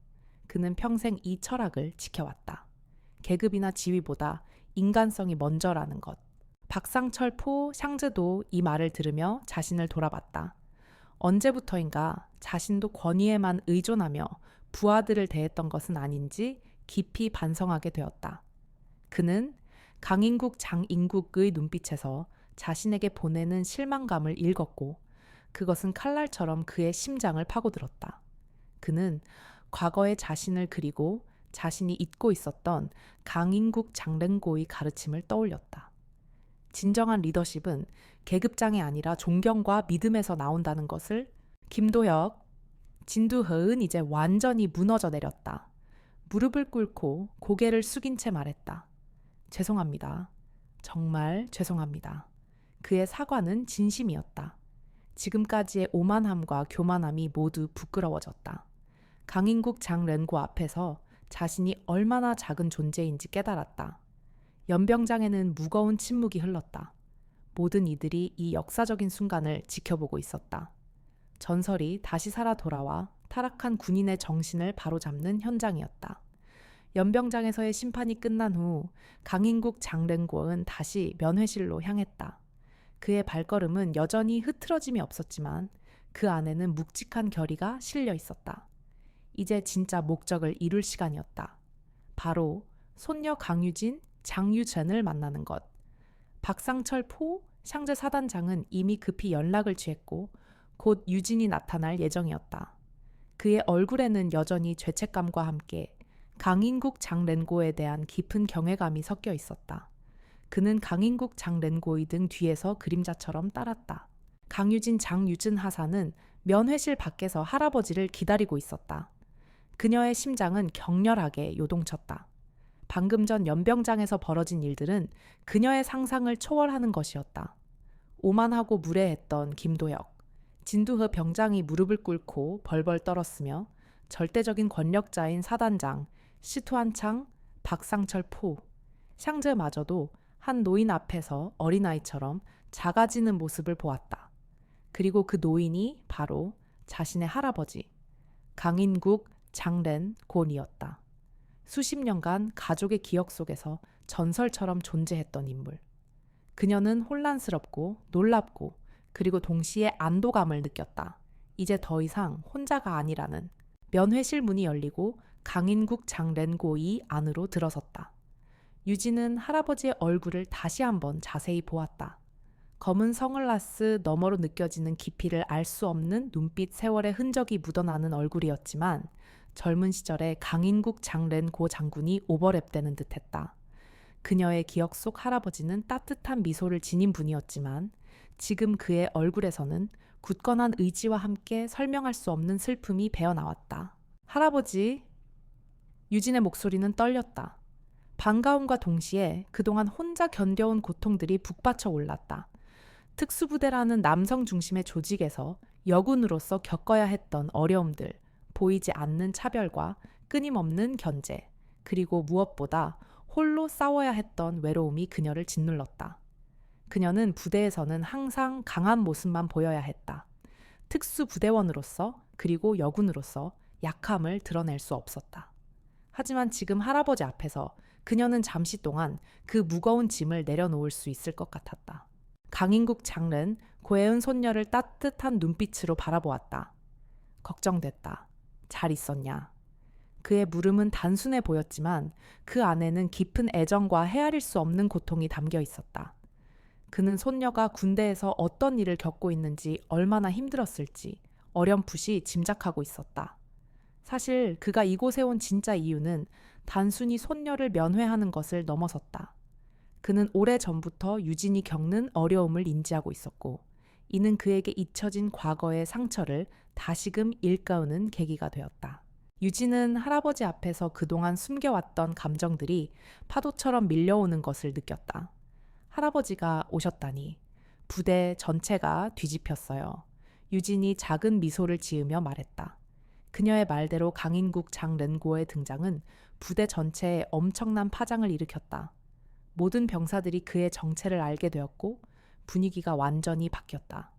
그는 평생 이 철학을 지켜왔다. 계급이나 지위보다 인간성이 먼저라는 것. 박상철 포 샹즈도 이 말을 들으며 자신을 돌아봤다. 언제부터인가 자신도 권위에만 의존하며 부하들을 대했던 것은 아닌지 깊이 반성하게 되었다. 그는 강인국 장인국의 눈빛에서 자신에게 보내는 실망감을 읽었고 그것은 칼날처럼 그의 심장을 파고들었다. 그는 과거의 자신을 그리고 자신이 잊고 있었던 강인국 장랭고의 가르침을 떠올렸다. 진정한 리더십은 계급장이 아니라 존경과 믿음에서 나온다는 것을 김도혁, 진두허은 이제 완전히 무너져 내렸다. 무릎을 꿇고 고개를 숙인 채 말했다. 죄송합니다. 정말 죄송합니다. 그의 사과는 진심이었다. 지금까지의 오만함과 교만함이 모두 부끄러워졌다. 강인국 장렌고 앞에서 자신이 얼마나 작은 존재인지 깨달았다. 연병장에는 무거운 침묵이 흘렀다. 모든 이들이 이 역사적인 순간을 지켜보고 있었다. 전설이 다시 살아 돌아와 타락한 군인의 정신을 바로잡는 현장이었다. 연병장에서의 심판이 끝난 후 강인국 장랭고은 다시 면회실로 향했다. 그의 발걸음은 여전히 흐트러짐이 없었지만 그 안에는 묵직한 결의가 실려 있었다. 이제 진짜 목적을 이룰 시간이었다. 바로 손녀 강유진, 장유전을 만나는 것. 박상철 포 샹제 사단장은 이미 급히 연락을 취했고 곧 유진이 나타날 예정이었다. 그의 얼굴에는 여전히 죄책감과 함께 강인국 장렌고에 대한 깊은 경외감이 섞여 있었다. 그는 강인국 장렌고의 등 뒤에서 그림자처럼 따랐다. 강유진 장유진 하사는 면회실 밖에서 할아버지를 기다리고 있었다. 그녀의 심장은 격렬하게 요동쳤다. 방금 전 연병장에서 벌어진 일들은 그녀의 상상을 초월하는 것이었다. 오만하고 무례했던 김도혁, 진두허 병장이 무릎을 꿇고 벌벌 떨었으며 절대적인 권력자인 사단장, 시투한창, 박상철 포, 샹즈마저도 한 노인 앞에서 어린아이처럼 작아지는 모습을 보았다. 그리고 그 노인이 바로 자신의 할아버지, 강인국 장렌 곤이었다. 수십 년간 가족의 기억 속에서 전설처럼 존재했던 인물. 그녀는 혼란스럽고 놀랍고 그리고 동시에 안도감을 느꼈다. 이제 더 이상 혼자가 아니라는. 면회실 문이 열리고 강인국 장렌고이 안으로 들어섰다. 유진은 할아버지의 얼굴을 다시 한번 자세히 보았다. 검은 선글라스 너머로 느껴지는 깊이를 알 수 없는 눈빛 세월의 흔적이 묻어나는 얼굴이었지만 젊은 시절에 강인국 장렌고 장군이 오버랩되는 듯했다. 그녀의 기억 속 할아버지는 따뜻한 미소를 지닌 분이었지만 지금 그의 얼굴에서는 굳건한 의지와 함께 설명할 수 없는 슬픔이 배어나왔다. 할아버지, 유진의 목소리는 떨렸다. 반가움과 동시에 그동안 혼자 견뎌온 고통들이 북받쳐 올랐다. 특수부대라는 남성 중심의 조직에서 여군으로서 겪어야 했던 어려움들, 보이지 않는 차별과 끊임없는 견제, 그리고 무엇보다 홀로 싸워야 했던 외로움이 그녀를 짓눌렀다. 그녀는 부대에서는 항상 강한 모습만 보여야 했다. 특수부대원으로서 그리고 여군으로서 약함을 드러낼 수 없었다. 하지만 지금 할아버지 앞에서 그녀는 잠시 동안 그 무거운 짐을 내려놓을 수 있을 것 같았다. 강인국 장른 고해은 손녀를 따뜻한 눈빛으로 바라보았다. 걱정됐다. 잘 있었냐? 그의 물음은 단순해 보였지만 그 안에는 깊은 애정과 헤아릴 수 없는 고통이 담겨 있었다. 그는 손녀가 군대에서 어떤 일을 겪고 있는지 얼마나 힘들었을지 어렴풋이 짐작하고 있었다. 사실 그가 이곳에 온 진짜 이유는 단순히 손녀를 면회하는 것을 넘어섰다. 그는 오래전부터 유진이 겪는 어려움을 인지하고 있었고 이는 그에게 잊혀진 과거의 상처를 다시금 일깨우는 계기가 되었다. 유진은 할아버지 앞에서 그동안 숨겨왔던 감정들이 파도처럼 밀려오는 것을 느꼈다. 할아버지가 오셨다니. 부대 전체가 뒤집혔어요. 유진이 작은 미소를 지으며 말했다. 그녀의 말대로 강인국 장른고의 등장은 부대 전체에 엄청난 파장을 일으켰다. 모든 병사들이 그의 정체를 알게 되었고 분위기가 완전히 바뀌었다.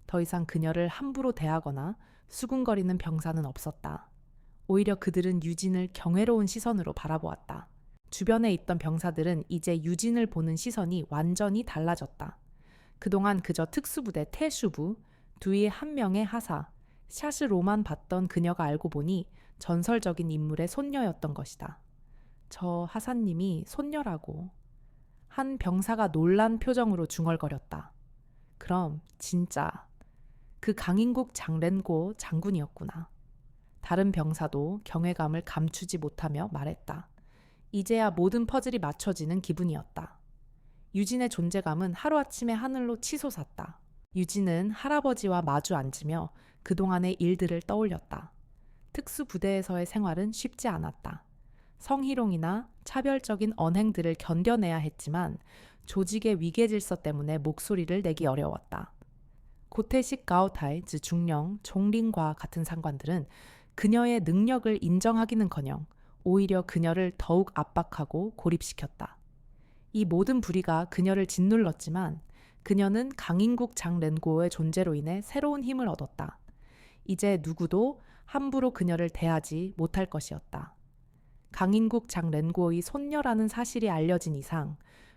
더 이상 그녀를 함부로 대하거나 수군거리는 병사는 없었다. 오히려 그들은 유진을 경외로운 시선으로 바라보았다. 주변에 있던 병사들은 이제 유진을 보는 시선이 완전히 달라졌다. 그동안 그저 특수부대 태슈부, 두의 한 명의 하사, 샷으로만 봤던 그녀가 알고 보니 전설적인 인물의 손녀였던 것이다. 저 하사님이 손녀라고. 한 병사가 놀란 표정으로 중얼거렸다. 그럼 진짜 그 강인국 장렌고 장군이었구나. 다른 병사도 경외감을 감추지 못하며 말했다. 이제야 모든 퍼즐이 맞춰지는 기분이었다. 유진의 존재감은 하루아침에 하늘로 치솟았다. 유진은 할아버지와 마주 앉으며 그동안의 일들을 떠올렸다. 특수부대에서의 생활은 쉽지 않았다. 성희롱이나 차별적인 언행들을 견뎌내야 했지만 조직의 위계질서 때문에 목소리를 내기 어려웠다. 고태식 가오타이, 즉 중령, 종린과 같은 상관들은 그녀의 능력을 인정하기는커녕 오히려 그녀를 더욱 압박하고 고립시켰다. 이 모든 불의가 그녀를 짓눌렀지만 그녀는 강인국 장렌고의 존재로 인해 새로운 힘을 얻었다. 이제 누구도 함부로 그녀를 대하지 못할 것이었다. 강인국 장렌고의 손녀라는 사실이 알려진 이상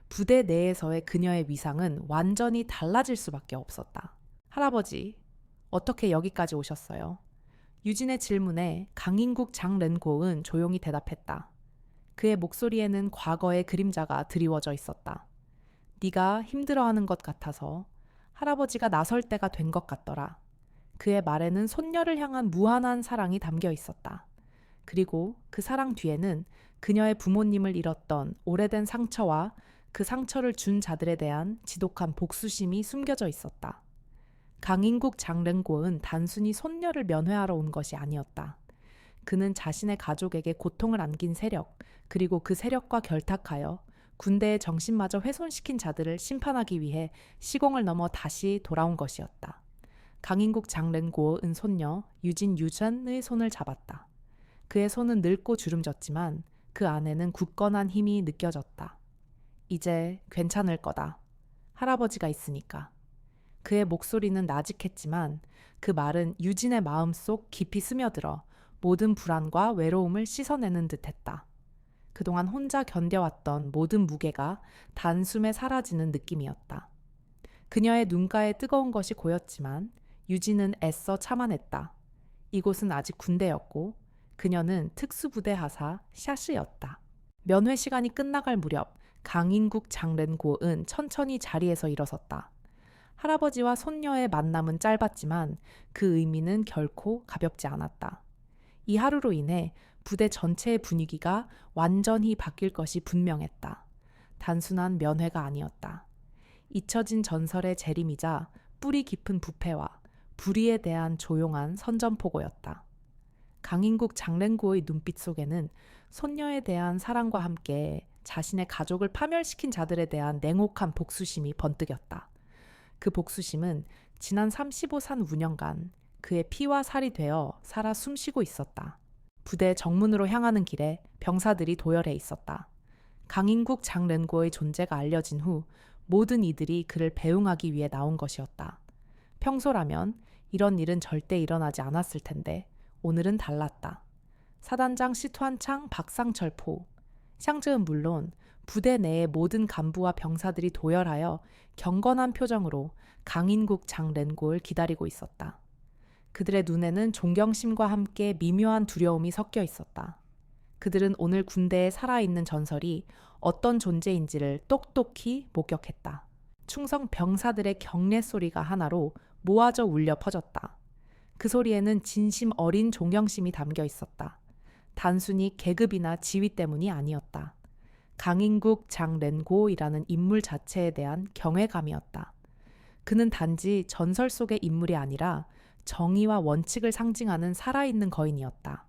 부대 내에서의 그녀의 위상은 완전히 달라질 수밖에 없었다. 할아버지, 어떻게 여기까지 오셨어요? 유진의 질문에 강인국 장렌고은 조용히 대답했다. 그의 목소리에는 과거의 그림자가 드리워져 있었다. 네가 힘들어하는 것 같아서 할아버지가 나설 때가 된 것 같더라. 그의 말에는 손녀를 향한 무한한 사랑이 담겨 있었다. 그리고 그 사랑 뒤에는 그녀의 부모님을 잃었던 오래된 상처와 그 상처를 준 자들에 대한 지독한 복수심이 숨겨져 있었다. 강인국 장렌고은 단순히 손녀를 면회하러 온 것이 아니었다. 그는 자신의 가족에게 고통을 안긴 세력, 그리고 그 세력과 결탁하여 군대의 정신마저 훼손시킨 자들을 심판하기 위해 시공을 넘어 다시 돌아온 것이었다. 강인국 장렌고은 손녀 유진 유전의 손을 잡았다. 그의 손은 늙고 주름졌지만 그 안에는 굳건한 힘이 느껴졌다. 이제 괜찮을 거다. 할아버지가 있으니까. 그의 목소리는 나직했지만 그 말은 유진의 마음속 깊이 스며들어 모든 불안과 외로움을 씻어내는 듯했다. 그동안 혼자 견뎌왔던 모든 무게가 단숨에 사라지는 느낌이었다. 그녀의 눈가에 뜨거운 것이 고였지만 유진은 애써 참아냈다. 이곳은 아직 군대였고 그녀는 특수부대 하사 샤스였다. 면회 시간이 끝나갈 무렵 강인국 장렌고은 천천히 자리에서 일어섰다. 할아버지와 손녀의 만남은 짧았지만 그 의미는 결코 가볍지 않았다. 이 하루로 인해 부대 전체의 분위기가 완전히 바뀔 것이 분명했다. 단순한 면회가 아니었다. 잊혀진 전설의 재림이자 뿌리 깊은 부패와 불의에 대한 조용한 선전포고였다. 강인국 장렌고의 눈빛 속에는 손녀에 대한 사랑과 함께 자신의 가족을 파멸시킨 자들에 대한 냉혹한 복수심이 번뜩였다. 그 복수심은 지난 35산 운영간 그의 피와 살이 되어 살아 숨쉬고 있었다. 부대 정문으로 향하는 길에 병사들이 도열해 있었다. 강인국 장렌고의 존재가 알려진 후 모든 이들이 그를 배웅하기 위해 나온 것이었다. 평소라면 이런 일은 절대 일어나지 않았을 텐데 오늘은 달랐다. 사단장 시투한창 박상철포, 샹즈은 물론 부대 내의 모든 간부와 병사들이 도열하여 경건한 표정으로 강인국 장렌고를 기다리고 있었다. 그들의 눈에는 존경심과 함께 미묘한 두려움이 섞여 있었다. 그들은 오늘 군대에 살아있는 전설이 어떤 존재인지를 똑똑히 목격했다. 충성 병사들의 경례 소리가 하나로 모아져 울려 퍼졌다. 그 소리에는 진심 어린 존경심이 담겨 있었다. 단순히 계급이나 지위 때문이 아니었다. 강인국 장렌고이라는 인물 자체에 대한 경외감이었다. 그는 단지 전설 속의 인물이 아니라 정의와 원칙을 상징하는 살아있는 거인이었다.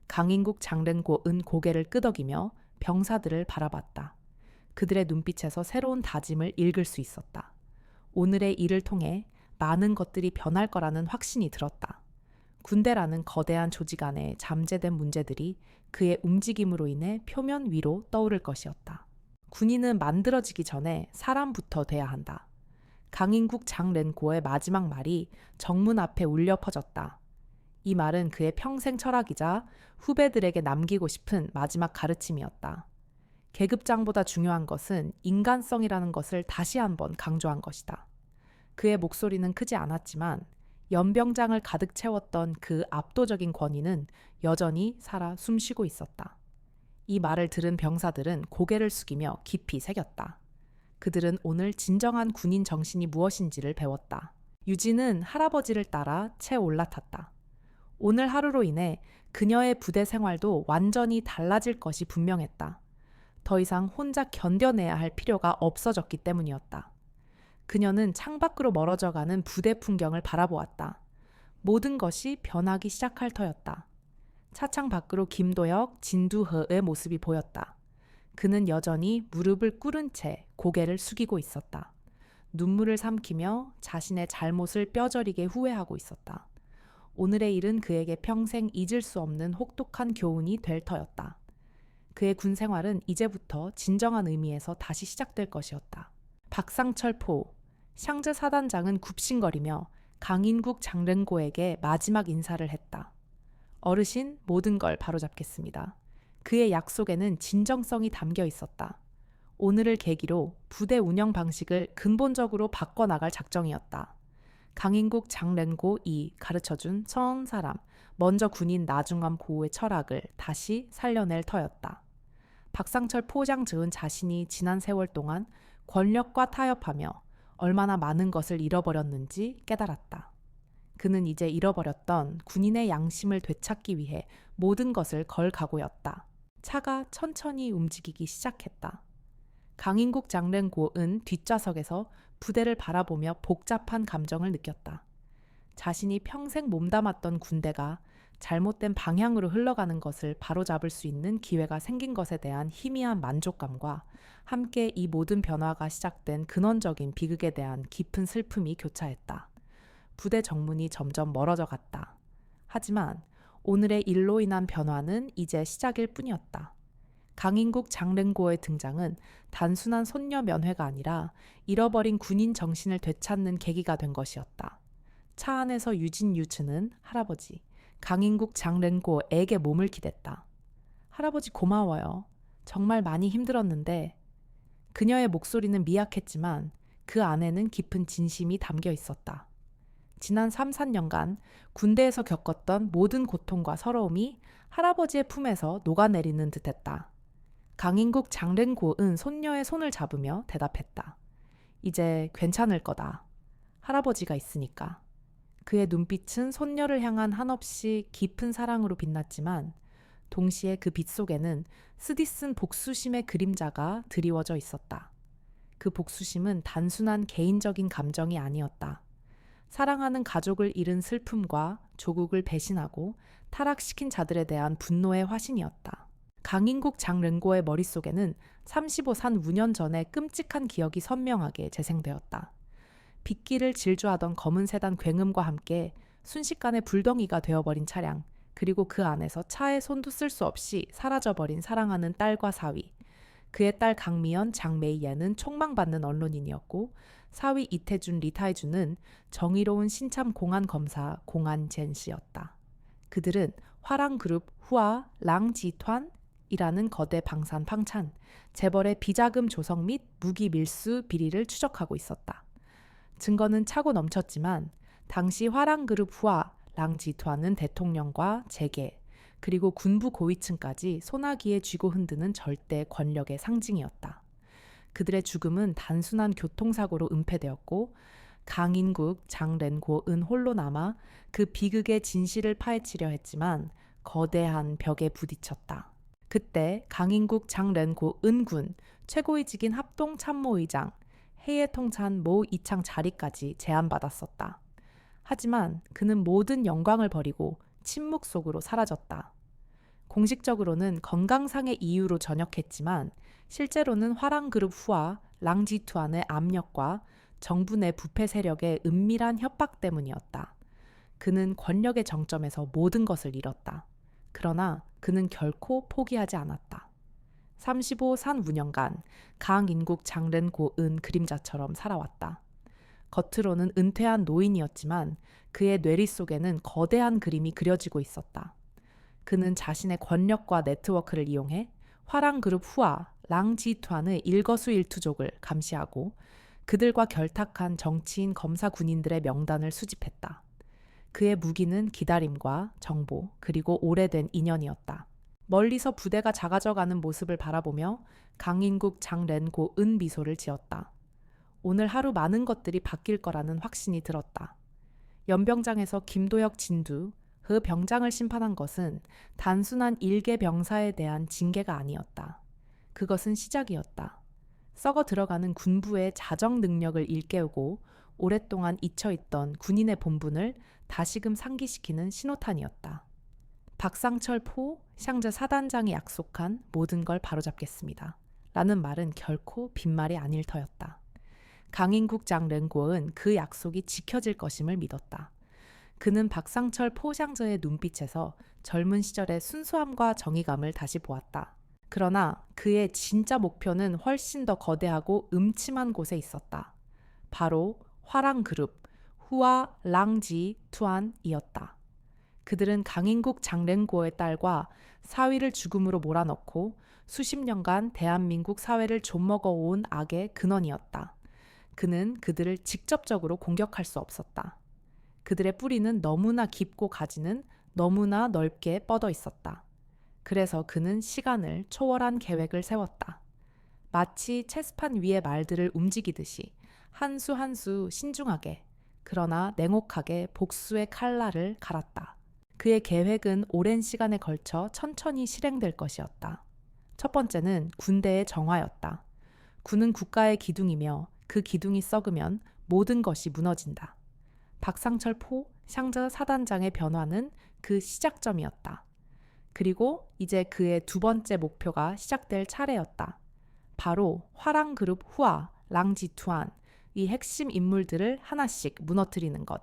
강인국 장렌고은 고개를 끄덕이며 병사들을 바라봤다. 그들의 눈빛에서 새로운 다짐을 읽을 수 있었다. 오늘의 일을 통해 많은 것들이 변할 거라는 확신이 들었다. 군대라는 거대한 조직 안에 잠재된 문제들이 그의 움직임으로 인해 표면 위로 떠오를 것이었다. 군인은 만들어지기 전에 사람부터 돼야 한다. 강인국 장렌고의 마지막 말이 정문 앞에 울려 퍼졌다. 이 말은 그의 평생 철학이자 후배들에게 남기고 싶은 마지막 가르침이었다. 계급장보다 중요한 것은 인간성이라는 것을 다시 한번 강조한 것이다. 그의 목소리는 크지 않았지만 연병장을 가득 채웠던 그 압도적인 권위는 여전히 살아 숨쉬고 있었다. 이 말을 들은 병사들은 고개를 숙이며 깊이 새겼다. 그들은 오늘 진정한 군인 정신이 무엇인지를 배웠다. 유진은 할아버지를 따라 채 올라탔다. 오늘 하루로 인해 그녀의 부대 생활도 완전히 달라질 것이 분명했다. 더 이상 혼자 견뎌내야 할 필요가 없어졌기 때문이었다. 그녀는 창밖으로 멀어져가는 부대 풍경을 바라보았다. 모든 것이 변하기 시작할 터였다. 차창 밖으로 김도혁, 진두허의 모습이 보였다. 그는 여전히 무릎을 꿇은 채 고개를 숙이고 있었다. 눈물을 삼키며 자신의 잘못을 뼈저리게 후회하고 있었다. 오늘의 일은 그에게 평생 잊을 수 없는 혹독한 교훈이 될 터였다. 그의 군 생활은 이제부터 진정한 의미에서 다시 시작될 것이었다. 박상철포, 샹즈 사단장은 굽신거리며 강인국 장렌고에게 마지막 인사를 했다. 어르신, 모든 걸 바로잡겠습니다. 그의 약속에는 진정성이 담겨 있었다. 오늘을 계기로 부대 운영 방식을 근본적으로 바꿔나갈 작정이었다. 강인국 장렌고이 가르쳐준 천 사람, 먼저 군인 나중암 고우의 철학을 다시 살려낼 터였다. 박상철 포장즈은 자신이 지난 세월 동안 권력과 타협하며 얼마나 많은 것을 잃어버렸는지 깨달았다. 그는 이제 잃어버렸던 군인의 양심을 되찾기 위해 모든 것을 걸 각오였다. 차가 천천히 움직이기 시작했다. 강인국 장렌고은 뒷좌석에서 부대를 바라보며 복잡한 감정을 느꼈다. 자신이 평생 몸담았던 군대가 잘못된 방향으로 흘러가는 것을 바로잡을 수 있는 기회가 생긴 것에 대한 희미한 만족감과 함께 이 모든 변화가 시작된 근원적인 비극에 대한 깊은 슬픔이 교차했다. 부대 정문이 점점 멀어져 갔다. 하지만 오늘의 일로 인한 변화는 이제 시작일 뿐이었다. 강인국 장랭고의 등장은 단순한 손녀 면회가 아니라 잃어버린 군인 정신을 되찾는 계기가 된 것이었다. 차 안에서 유진 유츠는 할아버지 강인국 장랭고에게 몸을 기댔다. 할아버지 고마워요. 정말 많이 힘들었는데. 그녀의 목소리는 미약했지만 그 안에는 깊은 진심이 담겨 있었다. 지난 3, 4년간 군대에서 겪었던 모든 고통과 서러움이 할아버지의 품에서 녹아내리는 듯했다. 강인국 장랭고은 손녀의 손을 잡으며 대답했다. 이제 괜찮을 거다. 할아버지가 있으니까. 그의 눈빛은 손녀를 향한 한없이 깊은 사랑으로 빛났지만 동시에 그 빛 속에는 쓰디쓴 복수심의 그림자가 드리워져 있었다. 그 복수심은 단순한 개인적인 감정이 아니었다. 사랑하는 가족을 잃은 슬픔과 조국을 배신하고 타락시킨 자들에 대한 분노의 화신이었다. 강인국 장릉고의 머릿속에는 35산 우년 전의 끔찍한 기억이 선명하게 재생되었다. 빗길을 질주하던 검은 세단 굉음과 함께 순식간에 불덩이가 되어버린 차량, 그리고 그 안에서 차에 손도 쓸 수 없이 사라져버린 사랑하는 딸과 사위. 그의 딸 강미연, 장메이예는 촉망받는 언론인이었고 사위 이태준, 리타이준은 정의로운 신참 공안 검사 공안젠 씨였다. 그들은 화랑그룹 후아 랑지团이라는 거대 방산 팡찬, 재벌의 비자금 조성 및 무기 밀수 비리를 추적하고 있었다. 증거는 차고 넘쳤지만 당시 화랑그룹 후아 랑지团은 대통령과 재계, 그리고 군부 고위층까지 소나기에 쥐고 흔드는 절대 권력의 상징이었다. 그들의 죽음은 단순한 교통사고로 은폐되었고 강인국 장렌고은 홀로 남아 그 비극의 진실을 파헤치려 했지만 거대한 벽에 부딪혔다. 그때 강인국 장렌고은 군 최고위직인 합동참모의장 해외통찬 모 이창 자리까지 제안받았었다. 하지만 그는 모든 영광을 버리고 침묵 속으로 사라졌다. 공식적으로는 건강상의 이유로 전역했지만 실제로는 화랑그룹 후아 랑지투안의 압력과 정부 내 부패 세력의 은밀한 협박 때문이었다. 그는 권력의 정점에서 모든 것을 잃었다. 그러나 그는 결코 포기하지 않았다. 35산 운영간 강인국 장렌고은 그림자처럼 살아왔다. 겉으로는 은퇴한 노인이었지만 그의 뇌리 속에는 거대한 그림이 그려지고 있었다. 그는 자신의 권력과 네트워크를 이용해 화랑그룹 후아 랑지투안의 일거수일투족을 감시하고 그들과 결탁한 정치인, 검사, 군인들의 명단을 수집했다. 그의 무기는 기다림과 정보, 그리고 오래된 인연이었다. 멀리서 부대가 작아져가는 모습을 바라보며 강인국 장렌고은 미소를 지었다. 오늘 하루 많은 것들이 바뀔 거라는 확신이 들었다. 연병장에서 김도혁 진두, 그 병장을 심판한 것은 단순한 일개 병사에 대한 징계가 아니었다. 그것은 시작이었다. 썩어 들어가는 군부의 자정 능력을 일깨우고 오랫동안 잊혀있던 군인의 본분을 다시금 상기시키는 신호탄이었다. 박상철 포 샹제 사단장이 약속한 모든 걸 바로잡겠습니다. 라는 말은 결코 빈말이 아닐 터였다. 강인국 장렌고은 그 약속이 지켜질 것임을 믿었다. 그는 박상철 포샹저의 눈빛에서 젊은 시절의 순수함과 정의감을 다시 보았다. 그러나 그의 진짜 목표는 훨씬 더 거대하고 음침한 곳에 있었다. 바로 화랑그룹 후아 랑지 투안이었다. 그들은 강인국 장렌고의 딸과 사위를 죽음으로 몰아넣고 수십 년간 대한민국 사회를 좀먹어온 악의 근원이었다. 그는 그들을 직접적으로 공격할 수 없었다. 그들의 뿌리는 너무나 깊고 가지는 너무나 넓게 뻗어 있었다. 그래서 그는 시간을 초월한 계획을 세웠다. 마치 체스판 위의 말들을 움직이듯이 한 수 한 수 신중하게, 그러나 냉혹하게 복수의 칼날을 갈았다. 그의 계획은 오랜 시간에 걸쳐 천천히 실행될 것이었다. 첫 번째는 군대의 정화였다. 군은 국가의 기둥이며 그 기둥이 썩으면 모든 것이 무너진다. 박상철 포 샹저 사단장의 변화는 그 시작점이었다. 그리고 이제 그의 두 번째 목표가 시작될 차례였다. 바로 화랑그룹 후아 랑지투안, 이 핵심 인물들을 하나씩 무너뜨리는 것.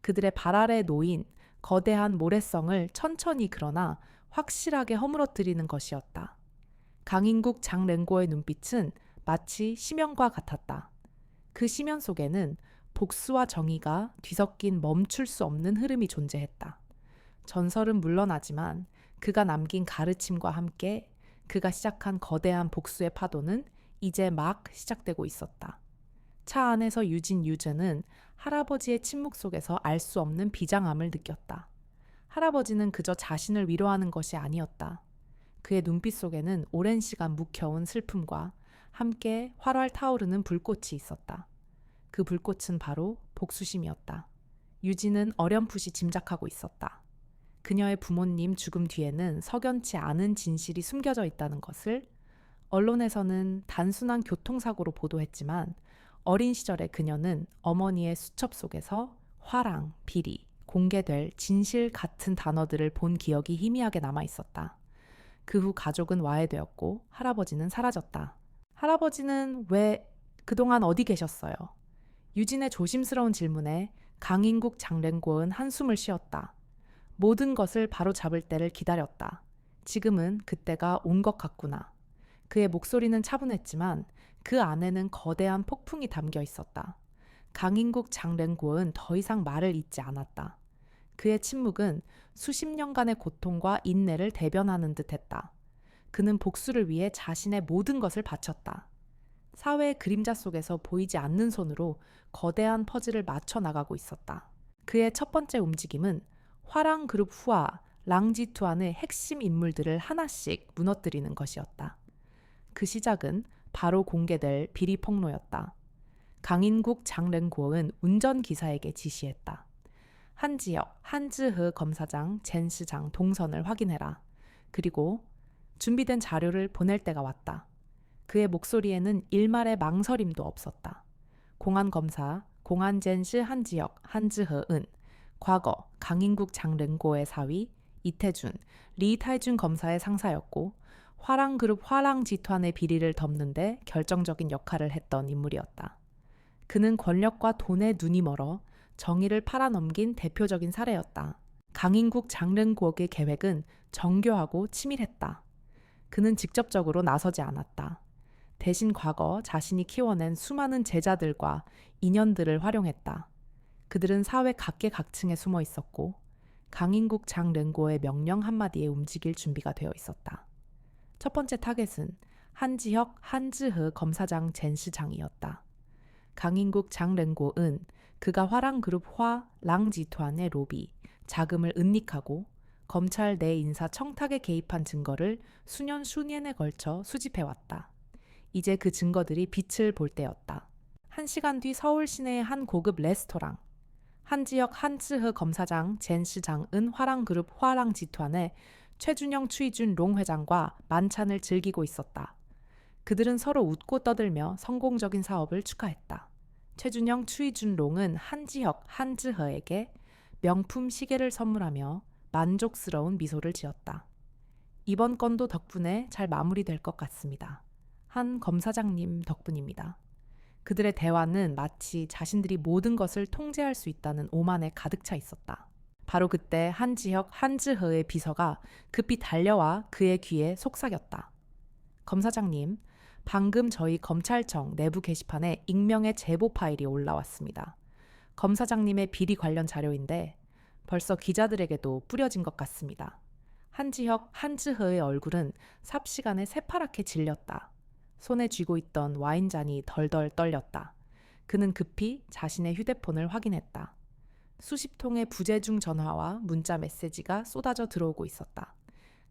그들의 발 아래 놓인 거대한 모래성을 천천히 그러나 확실하게 허물어뜨리는 것이었다. 강인국 장랭고의 눈빛은 마치 심연과 같았다. 그 심연 속에는 복수와 정의가 뒤섞인 멈출 수 없는 흐름이 존재했다. 전설은 물론하지만 그가 남긴 가르침과 함께 그가 시작한 거대한 복수의 파도는 이제 막 시작되고 있었다. 차 안에서 유진은 할아버지의 침묵 속에서 알 수 없는 비장함을 느꼈다. 할아버지는 그저 자신을 위로하는 것이 아니었다. 그의 눈빛 속에는 오랜 시간 묵혀온 슬픔과 함께 활활 타오르는 불꽃이 있었다. 그 불꽃은 바로 복수심이었다. 유진은 어렴풋이 짐작하고 있었다. 그녀의 부모님 죽음 뒤에는 석연치 않은 진실이 숨겨져 있다는 것을. 언론에서는 단순한 교통사고로 보도했지만 어린 시절의 그녀는 어머니의 수첩 속에서 화랑, 비리, 공개될 진실 같은 단어들을 본 기억이 희미하게 남아 있었다. 그 후 가족은 와해되었고 할아버지는 사라졌다. 할아버지는 왜 그동안 어디 계셨어요? 유진의 조심스러운 질문에 강인국 장랭고은 한숨을 쉬었다. 모든 것을 바로잡을 때를 기다렸다. 지금은 그때가 온 것 같구나. 그의 목소리는 차분했지만 그 안에는 거대한 폭풍이 담겨 있었다. 강인국 장랭고은 더 이상 말을 잇지 않았다. 그의 침묵은 수십 년간의 고통과 인내를 대변하는 듯했다. 그는 복수를 위해 자신의 모든 것을 바쳤다. 사회의 그림자 속에서 보이지 않는 손으로 거대한 퍼즐을 맞춰 나가고 있었다. 그의 첫 번째 움직임은 화랑 그룹 후아, 랑지투안의 핵심 인물들을 하나씩 무너뜨리는 것이었다. 그 시작은 바로 공개될 비리 폭로였다. 강인국 장랭고은 운전기사에게 지시했다. 한지혁, 한즈흐 검사장, 젠시장 동선을 확인해라. 그리고 준비된 자료를 보낼 때가 왔다. 그의 목소리에는 일말의 망설임도 없었다. 공안검사, 공안젠시 한지혁, 한즈흐은 과거 강인국 장랭고의 사위, 이태준, 리타이준 검사의 상사였고 화랑그룹 화랑지투안의 비리를 덮는 데 결정적인 역할을 했던 인물이었다. 그는 권력과 돈에 눈이 멀어 정의를 팔아넘긴 대표적인 사례였다. 강인국 장랭고의 계획은 정교하고 치밀했다. 그는 직접적으로 나서지 않았다. 대신 과거 자신이 키워낸 수많은 제자들과 인연들을 활용했다. 그들은 사회 각계각층에 숨어 있었고 강인국 장랭고의 명령 한마디에 움직일 준비가 되어 있었다. 첫 번째 타겟은 한지혁, 한즈흐 검사장 젠시장이었다. 강인국 장랭고은 그가 화랑그룹 화, 랑지투안의 로비, 자금을 은닉하고 검찰 내 인사 청탁에 개입한 증거를 수년에 걸쳐 수집해왔다. 이제 그 증거들이 빛을 볼 때였다. 1시간 뒤 서울 시내의 한 고급 레스토랑. 한지혁 한즈흐 검사장 젠시장은 화랑그룹 화랑지투안의 최준영 추이준 롱 회장과 만찬을 즐기고 있었다. 그들은 서로 웃고 떠들며 성공적인 사업을 축하했다. 최준영 추이준 롱은 한지혁 한즈흐에게 명품 시계를 선물하며 만족스러운 미소를 지었다. 이번 건도 덕분에 잘 마무리될 것 같습니다. 한 검사장님 덕분입니다. 그들의 대화는 마치 자신들이 모든 것을 통제할 수 있다는 오만에 가득 차 있었다. 바로 그때 한지혁 한즈흐의 비서가 급히 달려와 그의 귀에 속삭였다. 검사장님, 방금 저희 검찰청 내부 게시판에 익명의 제보 파일이 올라왔습니다. 검사장님의 비리 관련 자료인데 벌써 기자들에게도 뿌려진 것 같습니다. 한지혁 한즈흐의 얼굴은 삽시간에 새파랗게 질렸다. 손에 쥐고 있던 와인잔이 덜덜 떨렸다. 그는 급히 자신의 휴대폰을 확인했다. 수십 통의 부재중 전화와 문자 메시지가 쏟아져 들어오고 있었다.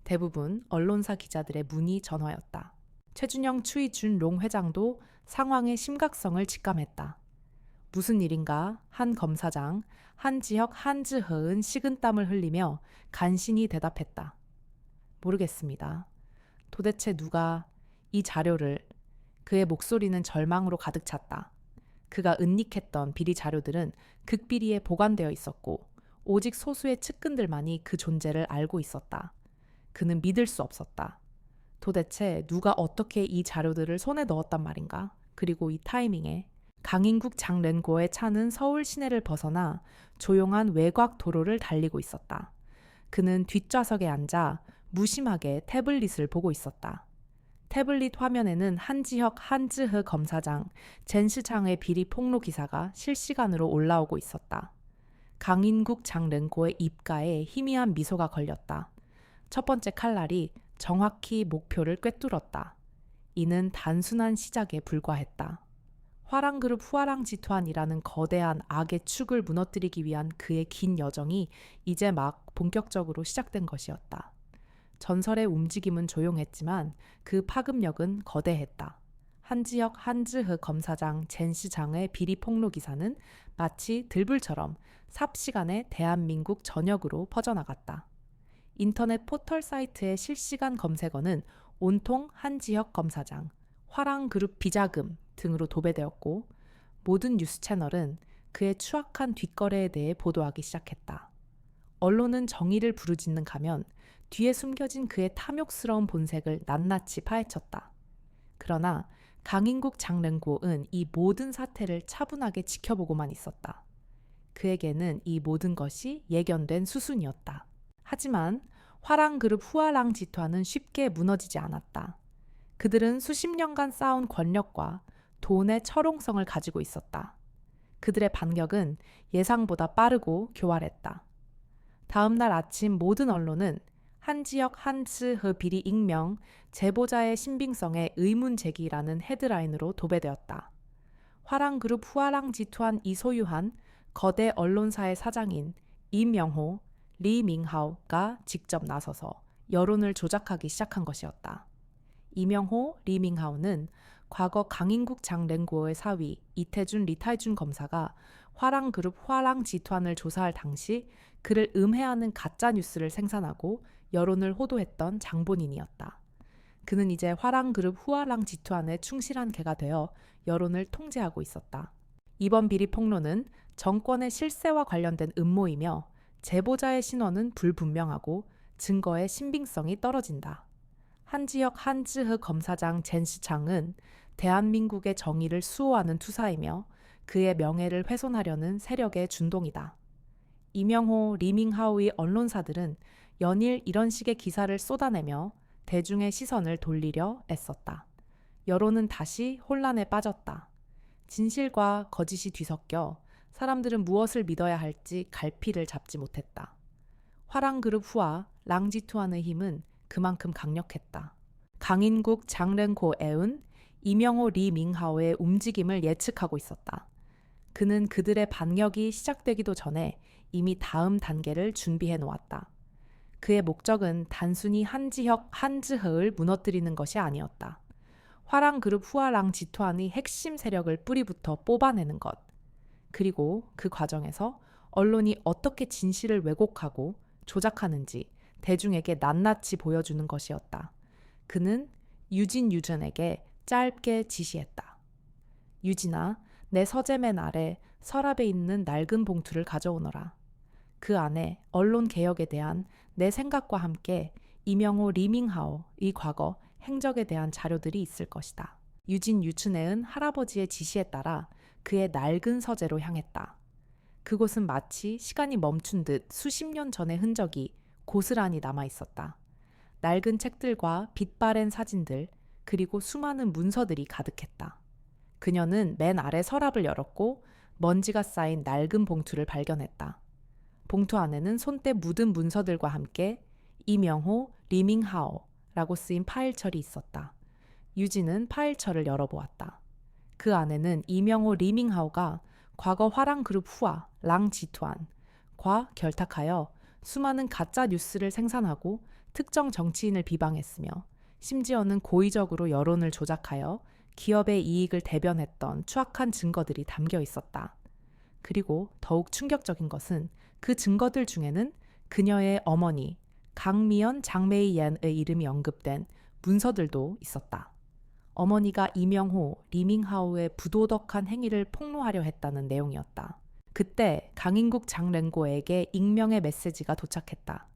대부분 언론사 기자들의 문의 전화였다. 최준영 추이준 롱 회장도 상황의 심각성을 직감했다. 무슨 일인가? 한 검사장, 한지혁 한즈흐은 식은땀을 흘리며 간신히 대답했다. 모르겠습니다. 도대체 누가 이 자료를. 그의 목소리는 절망으로 가득 찼다. 그가 은닉했던 비리 자료들은 극비리에 보관되어 있었고 오직 소수의 측근들만이 그 존재를 알고 있었다. 그는 믿을 수 없었다. 도대체 누가 어떻게 이 자료들을 손에 넣었단 말인가? 그리고 이 타이밍에 강인국 장랭고의 차는 서울 시내를 벗어나 조용한 외곽 도로를 달리고 있었다. 그는 뒷좌석에 앉아 무심하게 태블릿을 보고 있었다. 태블릿 화면에는 한지혁 한즈흐 검사장 젠시창의 비리 폭로 기사가 실시간으로 올라오고 있었다. 강인국 장른고의 입가에 희미한 미소가 걸렸다. 첫 번째 칼날이 정확히 목표를 꿰뚫었다. 이는 단순한 시작에 불과했다. 화랑그룹 후아랑지투안이라는 거대한 악의 축을 무너뜨리기 위한 그의 긴 여정이 이제 막 본격적으로 시작된 것이었다. 전설의 움직임은 조용했지만 그 파급력은 거대했다. 한지혁 한즈흐 검사장 젠시장의 비리 폭로 기사는 마치 들불처럼 삽시간에 대한민국 전역으로 퍼져나갔다. 인터넷 포털 사이트의 실시간 검색어는 온통 한지혁 검사장, 화랑그룹 비자금 등으로 도배되었고 모든 뉴스 채널은 그의 추악한 뒷거래에 대해 보도하기 시작했다. 언론은 정의를 부르짖는 가면 뒤에 숨겨진 그의 탐욕스러운 본색을 낱낱이 파헤쳤다. 그러나 강인국 장른고은 이 모든 사태를 차분하게 지켜보고만 있었다. 그에게는 이 모든 것이 예견된 수순이었다. 하지만 화랑그룹 후아랑지투안은 쉽게 무너지지 않았다. 그들은 수십 년간 쌓아온 권력과 돈의 철옹성을 가지고 있었다. 그들의 반격은 예상보다 빠르고 교활했다. 다음 날 아침 모든 언론은 한지혁 한즈흐 비리 익명, 제보자의 신빙성에 의문 제기라는 헤드라인으로 도배되었다. 화랑그룹 후아랑지투안 이소유한 거대 언론사의 사장인 이명호, 리밍하오가 직접 나서서 여론을 조작하기 시작한 것이었다. 이명호, 리밍하오는 과거 강인국 장랭고의 사위 이태준 리탈준 검사가 화랑그룹 화랑지투안을 조사할 당시 그를 음해하는 가짜뉴스를 생산하고 여론을 호도했던 장본인이었다. 그는 이제 화랑그룹 후아랑지투안에 충실한 개가 되어 여론을 통제하고 있었다. 이번 비리 폭로는 정권의 실세와 관련된 음모이며 제보자의 신원은 불분명하고 증거의 신빙성이 떨어진다. 한지혁 한즈흐 검사장 젠시창은 대한민국의 정의를 수호하는 투사이며 그의 명예를 훼손하려는 세력의 준동이다. 이명호, 리밍하오의 언론사들은 연일 이런 식의 기사를 쏟아내며 대중의 시선을 돌리려 애썼다. 여론은 다시 혼란에 빠졌다. 진실과 거짓이 뒤섞여 사람들은 무엇을 믿어야 할지 갈피를 잡지 못했다. 화랑그룹 후아 랑지투안의 힘은 그만큼 강력했다. 강인국 장랭고에은 이명호 리밍하오의 움직임을 예측하고 있었다. 그는 그들의 반격이 시작되기도 전에 이미 다음 단계를 준비해 놓았다. 그의 목적은 단순히 한지혁 한즈흐를 무너뜨리는 것이 아니었다. 화랑그룹 후아랑지투안의 핵심 세력을 뿌리부터 뽑아내는 것. 그리고 그 과정에서 언론이 어떻게 진실을 왜곡하고 조작하는지 대중에게 낱낱이 보여주는 것이었다. 그는 유진에게 짧게 지시했다. 유진아, 내 서재맨 아래 서랍에 있는 낡은 봉투를 가져오너라. 그 안에 언론 개혁에 대한 내 생각과 함께 이명호 리밍하오의 과거 행적에 대한 자료들이 있을 것이다. 유춘애은 할아버지의 지시에 따라 그의 낡은 서재로 향했다. 그곳은 마치 시간이 멈춘 듯 수십 년 전의 흔적이 고스란히 남아 있었다. 낡은 책들과 빛바랜 사진들, 그리고 수많은 문서들이 가득했다. 그녀는 맨 아래 서랍을 열었고 먼지가 쌓인 낡은 봉투를 발견했다. 봉투 안에는 손때 묻은 문서들과 함께 이명호, 리밍하오라고 쓰인 파일철이 있었다. 유진은 파일철을 열어보았다. 그 안에는 이명호, 리밍하오가 과거 화랑그룹 후아, 랑지투안과 결탁하여 수많은 가짜 뉴스를 생산하고 특정 정치인을 비방했으며 심지어는 고의적으로 여론을 조작하여 기업의 이익을 대변했던 추악한 증거들이 담겨 있었다. 그리고 더욱 충격적인 것은 그 증거들 중에는 그녀의 어머니 강미연 장메이옌의 이름이 언급된 문서들도 있었다. 어머니가 이명호, 리밍하오의 부도덕한 행위를 폭로하려 했다는 내용이었다. 그때 강인국 장랭고에게 익명의 메시지가 도착했다.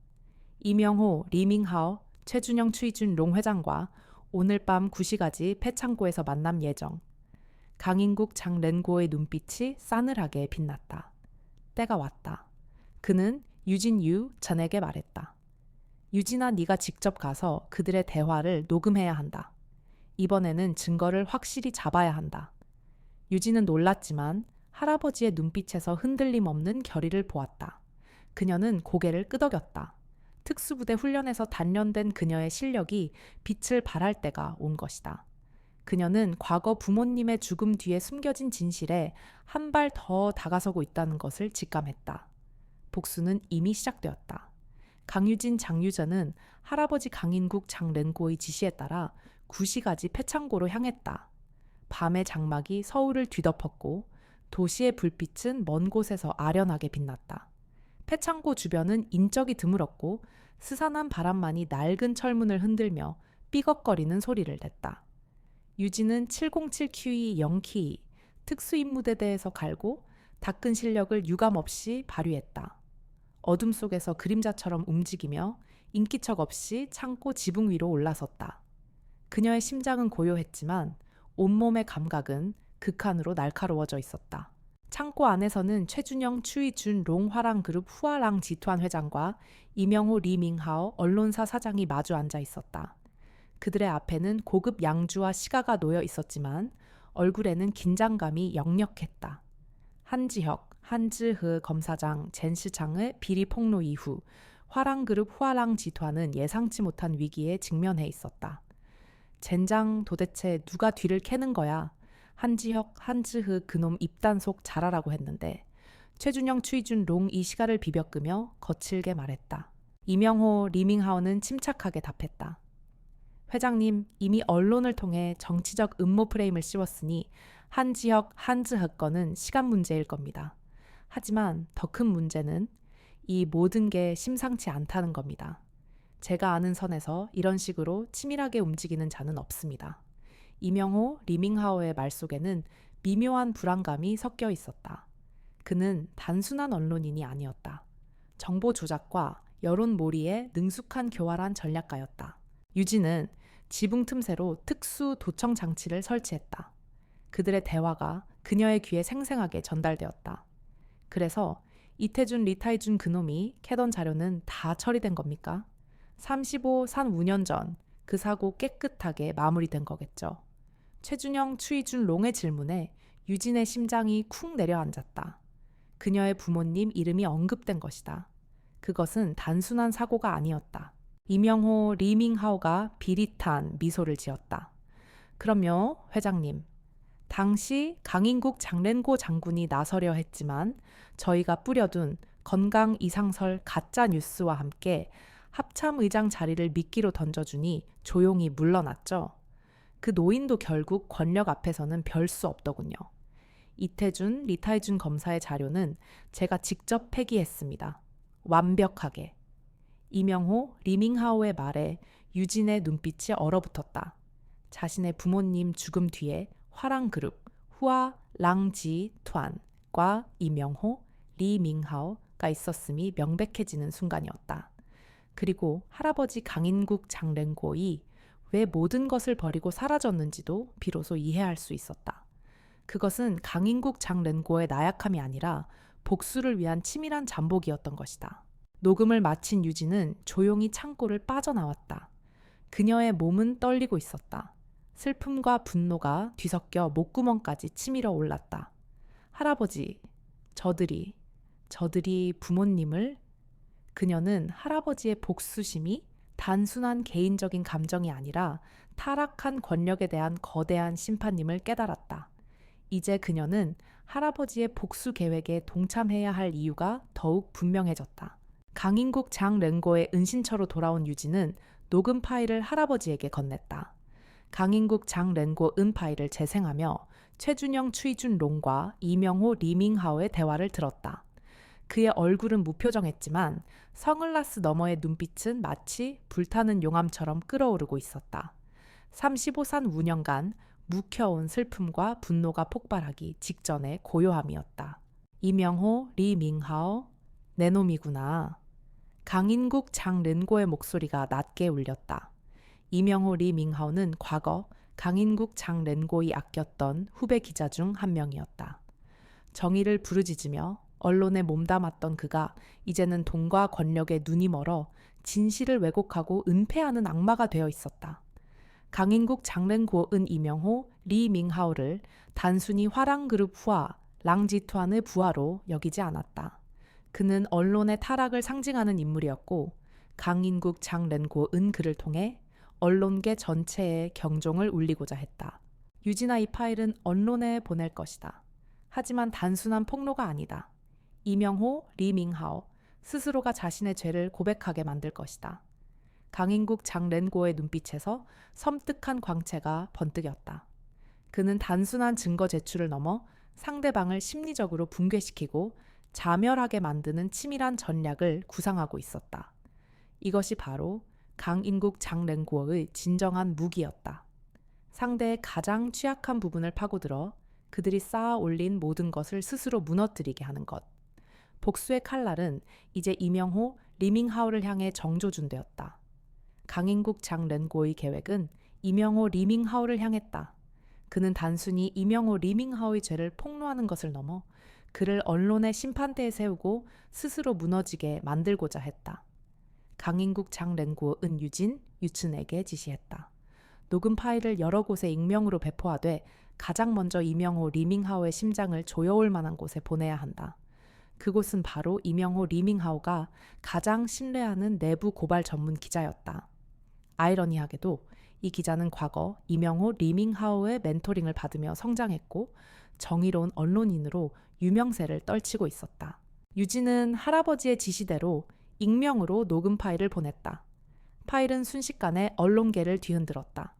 이명호, 리밍하오, 최준영 추이준 롱 회장과 오늘 밤 9시까지 폐창고에서 만남 예정. 강인국 장랭고의 눈빛이 싸늘하게 빛났다. 때가 왔다. 그는 유진유 전에게 말했다. 유진아, 네가 직접 가서 그들의 대화를 녹음해야 한다. 이번에는 증거를 확실히 잡아야 한다. 유진은 놀랐지만 할아버지의 눈빛에서 흔들림 없는 결의를 보았다. 그녀는 고개를 끄덕였다. 특수부대 훈련에서 단련된 그녀의 실력이 빛을 발할 때가 온 것이다. 그녀는 과거 부모님의 죽음 뒤에 숨겨진 진실에 한 발 더 다가서고 있다는 것을 직감했다. 복수는 이미 시작되었다. 강유진 장유전은 할아버지 강인국 장렌고의 지시에 따라 구시가지 패창고로 향했다. 밤의 장막이 서울을 뒤덮었고 도시의 불빛은 먼 곳에서 아련하게 빛났다. 패창고 주변은 인적이 드물었고 스산한 바람만이 낡은 철문을 흔들며 삐걱거리는 소리를 냈다. 유진은 707QE 0키 특수임무대대에서 갈고 닦은 실력을 유감없이 발휘했다. 어둠 속에서 그림자처럼 움직이며 인기척 없이 창고 지붕 위로 올라섰다. 그녀의 심장은 고요했지만 온몸의 감각은 극한으로 날카로워져 있었다. 창고 안에서는 최준영 추이준 롱화랑그룹 후아랑 지투안 회장과 이명호 리밍하오 언론사 사장이 마주 앉아 있었다. 그들의 앞에는 고급 양주와 시가가 놓여 있었지만 얼굴에는 긴장감이 역력했다. 한지혁, 한즈흐 검사장 젠시창의 비리 폭로 이후 화랑그룹 후아랑 지투안은 예상치 못한 위기에 직면해 있었다. 젠장 도대체 누가 뒤를 캐는 거야? 한지혁, 한즈흐 그놈 입단속 잘하라고 했는데 최준영 추이준 롱 이 시가를 비벼끄며 거칠게 말했다. 이명호 리밍하오는 침착하게 답했다. 회장님, 이미 언론을 통해 정치적 음모 프레임을 씌웠으니 한지혁, 한즈흐 건은 시간 문제일 겁니다. 하지만 더 큰 문제는 이 모든 게 심상치 않다는 겁니다. 제가 아는 선에서 이런 식으로 치밀하게 움직이는 자는 없습니다. 이명호, 리밍하오의 말 속에는 미묘한 불안감이 섞여 있었다. 그는 단순한 언론인이 아니었다. 정보 조작과 여론몰이에 능숙한 교활한 전략가였다. 유진은 지붕 틈새로 특수 도청 장치를 설치했다. 그들의 대화가 그녀의 귀에 생생하게 전달되었다. 그래서 이태준, 리타이준 그놈이 캐던 자료는 다 처리된 겁니까? 35산 5년 전 그 사고 깨끗하게 마무리된 거겠죠. 최준영, 추이준 롱의 질문에 유진의 심장이 쿵 내려앉았다. 그녀의 부모님 이름이 언급된 것이다. 그것은 단순한 사고가 아니었다. 이명호, 리밍하오가 비릿한 미소를 지었다. 그럼요, 회장님. 당시 강인국 장렌고 장군이 나서려 했지만 저희가 뿌려둔 건강 이상설 가짜 뉴스와 함께 합참의장 자리를 미끼로 던져주니 조용히 물러났죠. 그 노인도 결국 권력 앞에서는 별 수 없더군요. 이태준, 리타이준 검사의 자료는 제가 직접 폐기했습니다. 완벽하게. 이명호, 리밍하오의 말에 유진의 눈빛이 얼어붙었다. 자신의 부모님 죽음 뒤에 화랑그룹, 후아 랑지 투안과 이명호, 리밍하오가 있었음이 명백해지는 순간이었다. 그리고 할아버지 강인국 장렌고이 왜 모든 것을 버리고 사라졌는지도 비로소 이해할 수 있었다. 그것은 강인국 장렌고의 나약함이 아니라 복수를 위한 치밀한 잠복이었던 것이다. 녹음을 마친 유진은 조용히 창고를 빠져나왔다. 그녀의 몸은 떨리고 있었다. 슬픔과 분노가 뒤섞여 목구멍까지 치밀어 올랐다. 할아버지, 저들이 부모님을. 그녀는 할아버지의 복수심이 단순한 개인적인 감정이 아니라 타락한 권력에 대한 거대한 심판임을 깨달았다. 이제 그녀는 할아버지의 복수 계획에 동참해야 할 이유가 더욱 분명해졌다. 강인국 장렌고의 은신처로 돌아온 유진은 녹음 파일을 할아버지에게 건넸다. 강인국 장렌고 파일을 재생하며 최준영 추이준 롱과 이명호 리밍하오의 대화를 들었다. 그의 얼굴은 무표정했지만 선글라스 너머의 눈빛은 마치 불타는 용암처럼 끓어오르고 있었다. 35산 5년간 묵혀온 슬픔과 분노가 폭발하기 직전의 고요함이었다. 이명호, 리밍하오, 내 놈이구나. 강인국 장렌고의 목소리가 낮게 울렸다. 이명호, 리밍하오는 과거 강인국 장렌고이 아꼈던 후배 기자 중 한 명이었다. 정의를 부르짖으며 언론에 몸담았던 그가 이제는 돈과 권력에 눈이 멀어 진실을 왜곡하고 은폐하는 악마가 되어 있었다. 강인국 장ren고은 이명호 리밍하오를 단순히 화랑그룹 후아 랑지투안의 부하로 여기지 않았다. 그는 언론의 타락을 상징하는 인물이었고 강인국 장ren고은 그를 통해 언론계 전체에 경종을 울리고자 했다. 유진아 이 파일은 언론에 보낼 것이다. 하지만 단순한 폭로가 아니다. 이명호 리밍하오 스스로가 자신의 죄를 고백하게 만들 것이다. 강인국 장ren고의 눈빛에서 섬뜩한 광채가 번뜩였다. 그는 단순한 증거 제출을 넘어 상대방을 심리적으로 붕괴시키고 자멸하게 만드는 치밀한 전략을 구상하고 있었다. 이것이 바로 강인국 장ren고의 진정한 무기였다. 상대의 가장 취약한 부분을 파고들어 그들이 쌓아 올린 모든 것을 스스로 무너뜨리게 하는 것. 복수의 칼날은 이제 이명호 리밍하오를 향해 정조준되었다. 강인국 장ren고의 계획은 이명호 리밍하오를 향했다. 그는 단순히 이명호 리밍하오의 죄를 폭로하는 것을 넘어 그를 언론의 심판대에 세우고 스스로 무너지게 만들고자 했다. 강인국 장ren고은 유진에게 지시했다. 녹음 파일을 여러 곳에 익명으로 배포하되 가장 먼저 이명호 리밍하오의 심장을 조여올 만한 곳에 보내야 한다. 그곳은 바로 이명호 리밍하오가 가장 신뢰하는 내부 고발 전문 기자였다. 아이러니하게도 이 기자는 과거 이명호 리밍하오의 멘토링을 받으며 성장했고 정의로운 언론인으로 유명세를 떨치고 있었다. 유진은 할아버지의 지시대로 익명으로 녹음 파일을 보냈다. 파일은 순식간에 언론계를 뒤흔들었다.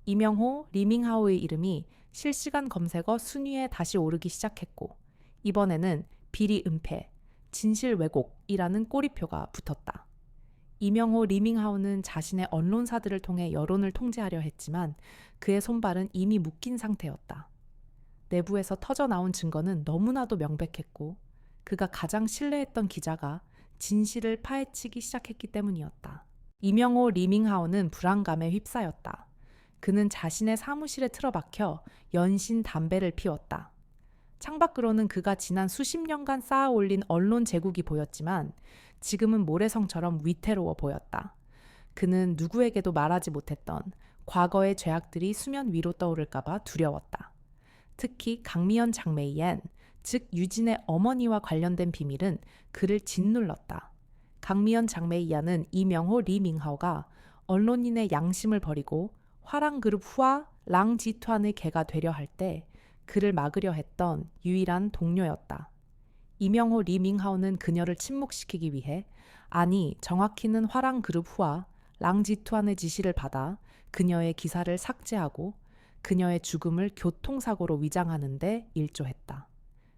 이명호 리밍하오의 이름이 실시간 검색어 순위에 다시 오르기 시작했고 이번에는 비리 은폐, 진실 왜곡이라는 꼬리표가 붙었다. 이명호 리밍하오는 자신의 언론사들을 통해 여론을 통제하려 했지만 그의 손발은 이미 묶인 상태였다. 내부에서 터져나온 증거는 너무나도 명백했고 그가 가장 신뢰했던 기자가 진실을 파헤치기 시작했기 때문이었다. 이명호 리밍하오는 불안감에 휩싸였다. 그는 자신의 사무실에 틀어박혀 연신 담배를 피웠다. 창밖으로는 그가 지난 수십 년간 쌓아 올린 언론 제국이 보였지만 지금은 모래성처럼 위태로워 보였다. 그는 누구에게도 말하지 못했던 과거의 죄악들이 수면 위로 떠오를까봐 두려웠다. 특히 강미연 장메이엔, 즉 유진의 어머니와 관련된 비밀은 그를 짓눌렀다. 강미연 장메이안은 이명호 리밍하오가 언론인의 양심을 버리고 화랑그룹 후아 랑지투안의 개가 되려 할 때 그를 막으려 했던 유일한 동료였다. 이명호 리밍하오는 그녀를 침묵시키기 위해, 아니 정확히는 화랑그룹 후아 랑지투안의 지시를 받아 그녀의 기사를 삭제하고 그녀의 죽음을 교통사고로 위장하는 데 일조했다.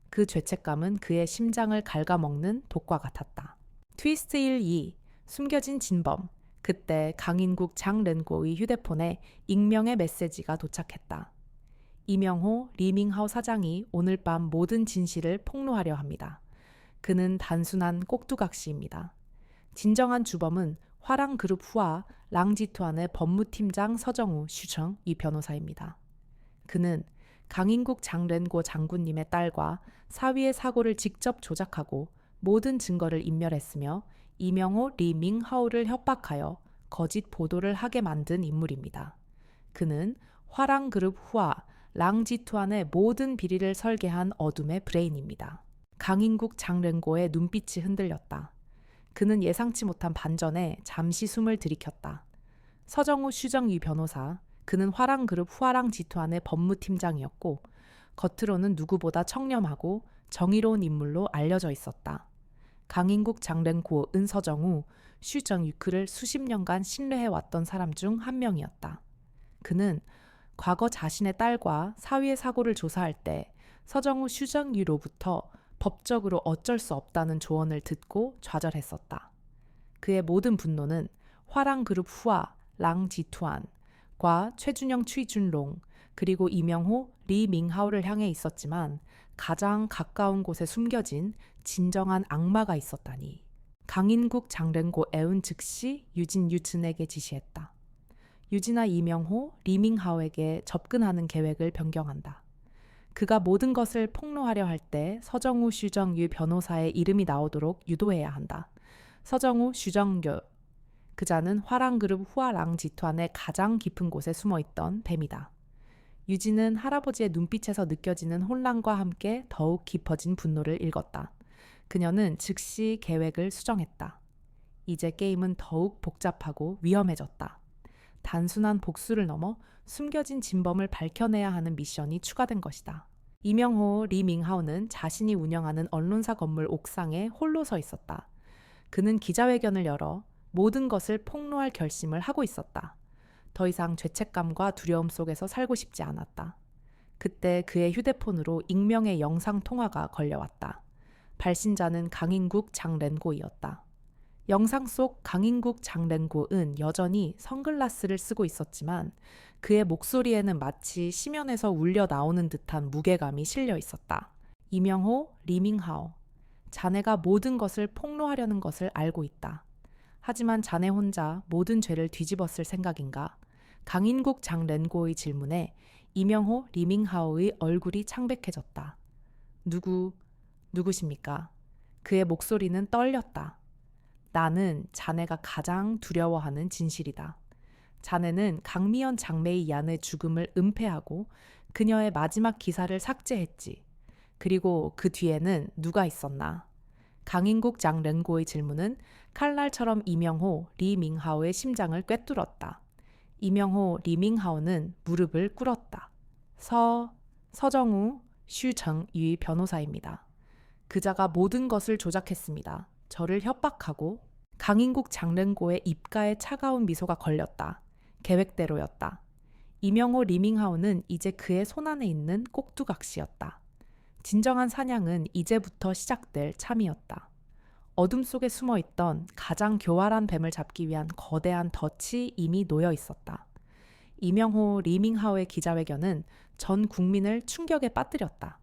그 죄책감은 그의 심장을 갉아먹는 독과 같았다. 트위스트 1-2 숨겨진 진범. 그때 강인국 장ren고의 휴대폰에 익명의 메시지가 도착했다. 이명호 리밍하오 사장이 오늘 밤 모든 진실을 폭로하려 합니다. 그는 단순한 꼭두각시입니다. 진정한 주범은 화랑그룹 후아 랑지투안의 법무팀장 서정우 슈청 이 변호사입니다. 그는 강인국 장ren고 장군님의 딸과 사위의 사고를 직접 조작하고 모든 증거를 인멸했으며 이명호 리밍하오를 협박하여 거짓 보도를 하게 만든 인물입니다. 그는 화랑그룹 후아 랑지투안의 모든 비리를 설계한 어둠의 브레인입니다. 강인국 장ren고의 눈빛이 흔들렸다. 그는 예상치 못한 반전에 잠시 숨을 들이켰다. 서정우 슈정유 변호사, 그는 화랑그룹 후아랑지투안의 법무팀장이었고 겉으로는 누구보다 청렴하고 정의로운 인물로 알려져 있었다. 강인국 장ren고 은서정우, 슈정유 그를 수십 년간 신뢰해왔던 사람 중 한 명이었다. 그는 과거 자신의 딸과 사위의 사고를 조사할 때 서정우 슈정유로부터 법적으로 어쩔 수 없다는 조언을 듣고 좌절했었다. 그의 모든 분노는 화랑그룹 후아 랑지투안과 최준영 취준롱 그리고 이명호 리밍하오를 향해 있었지만 가장 가까운 곳에 숨겨진 진정한 악마가 있었다니. 강인국 장ren고 애운 즉시 유진에게 지시했다. 유진아 이명호 리밍하오에게 접근하는 계획을 변경한다. 그가 모든 것을 폭로하려 할 때 서정우 슈정유 변호사의 이름이 나오도록 유도해야 한다. 서정우 슈정유. 그자는 화랑그룹 후아랑지투안의 가장 깊은 곳에 숨어있던 뱀이다. 유진은 할아버지의 눈빛에서 느껴지는 혼란과 함께 더욱 깊어진 분노를 읽었다. 그녀는 즉시 계획을 수정했다. 이제 게임은 더욱 복잡하고 위험해졌다. 단순한 복수를 넘어 숨겨진 진범을 밝혀내야 하는 미션이 추가된 것이다. 이명호 리밍하오는 자신이 운영하는 언론사 건물 옥상에 홀로 서 있었다. 그는 기자회견을 열어 모든 것을 폭로할 결심을 하고 있었다. 더 이상 죄책감과 두려움 속에서 살고 싶지 않았다. 그때 그의 휴대폰으로 익명의 영상 통화가 걸려왔다. 발신자는 강인국 장렌고이었다. 영상 속 강인국 장렌고은 여전히 선글라스를 쓰고 있었지만 그의 목소리에는 마치 심연에서 울려 나오는 듯한 무게감이 실려 있었다. 이명호 리밍하오. 자네가 모든 것을 폭로하려는 것을 알고 있다. 하지만 자네 혼자 모든 죄를 뒤집었을 생각인가? 강인국 장렌고의 질문에 이명호 리밍하오의 얼굴이 창백해졌다. 누구십니까? 그의 목소리는 떨렸다. 나는 자네가 가장 두려워하는 진실이다. 자네는 강미연 장매의 얀의 죽음을 은폐하고 그녀의 마지막 기사를 삭제했지. 그리고 그 뒤에는 누가 있었나? 강인국 장렌고의 질문은 칼날처럼 이명호 리밍하오의 심장을 꿰뚫었다. 이명호 리밍하오는 무릎을 꿇었다. 서정우 슈정유 변호사입니다. 그자가 모든 것을 조작했습니다. 저를 협박하고 강인국 장렌고의 입가에 차가운 미소가 걸렸다. 계획대로였다. 이명호 리밍하오는 이제 그의 손안에 있는 꼭두각시였다. 진정한 사냥은 이제부터 시작될 참이었다. 어둠 속에 숨어있던 가장 교활한 뱀을 잡기 위한 거대한 덫이 이미 놓여 있었다. 이명호 리밍하오의 기자회견은 전 국민을 충격에 빠뜨렸다.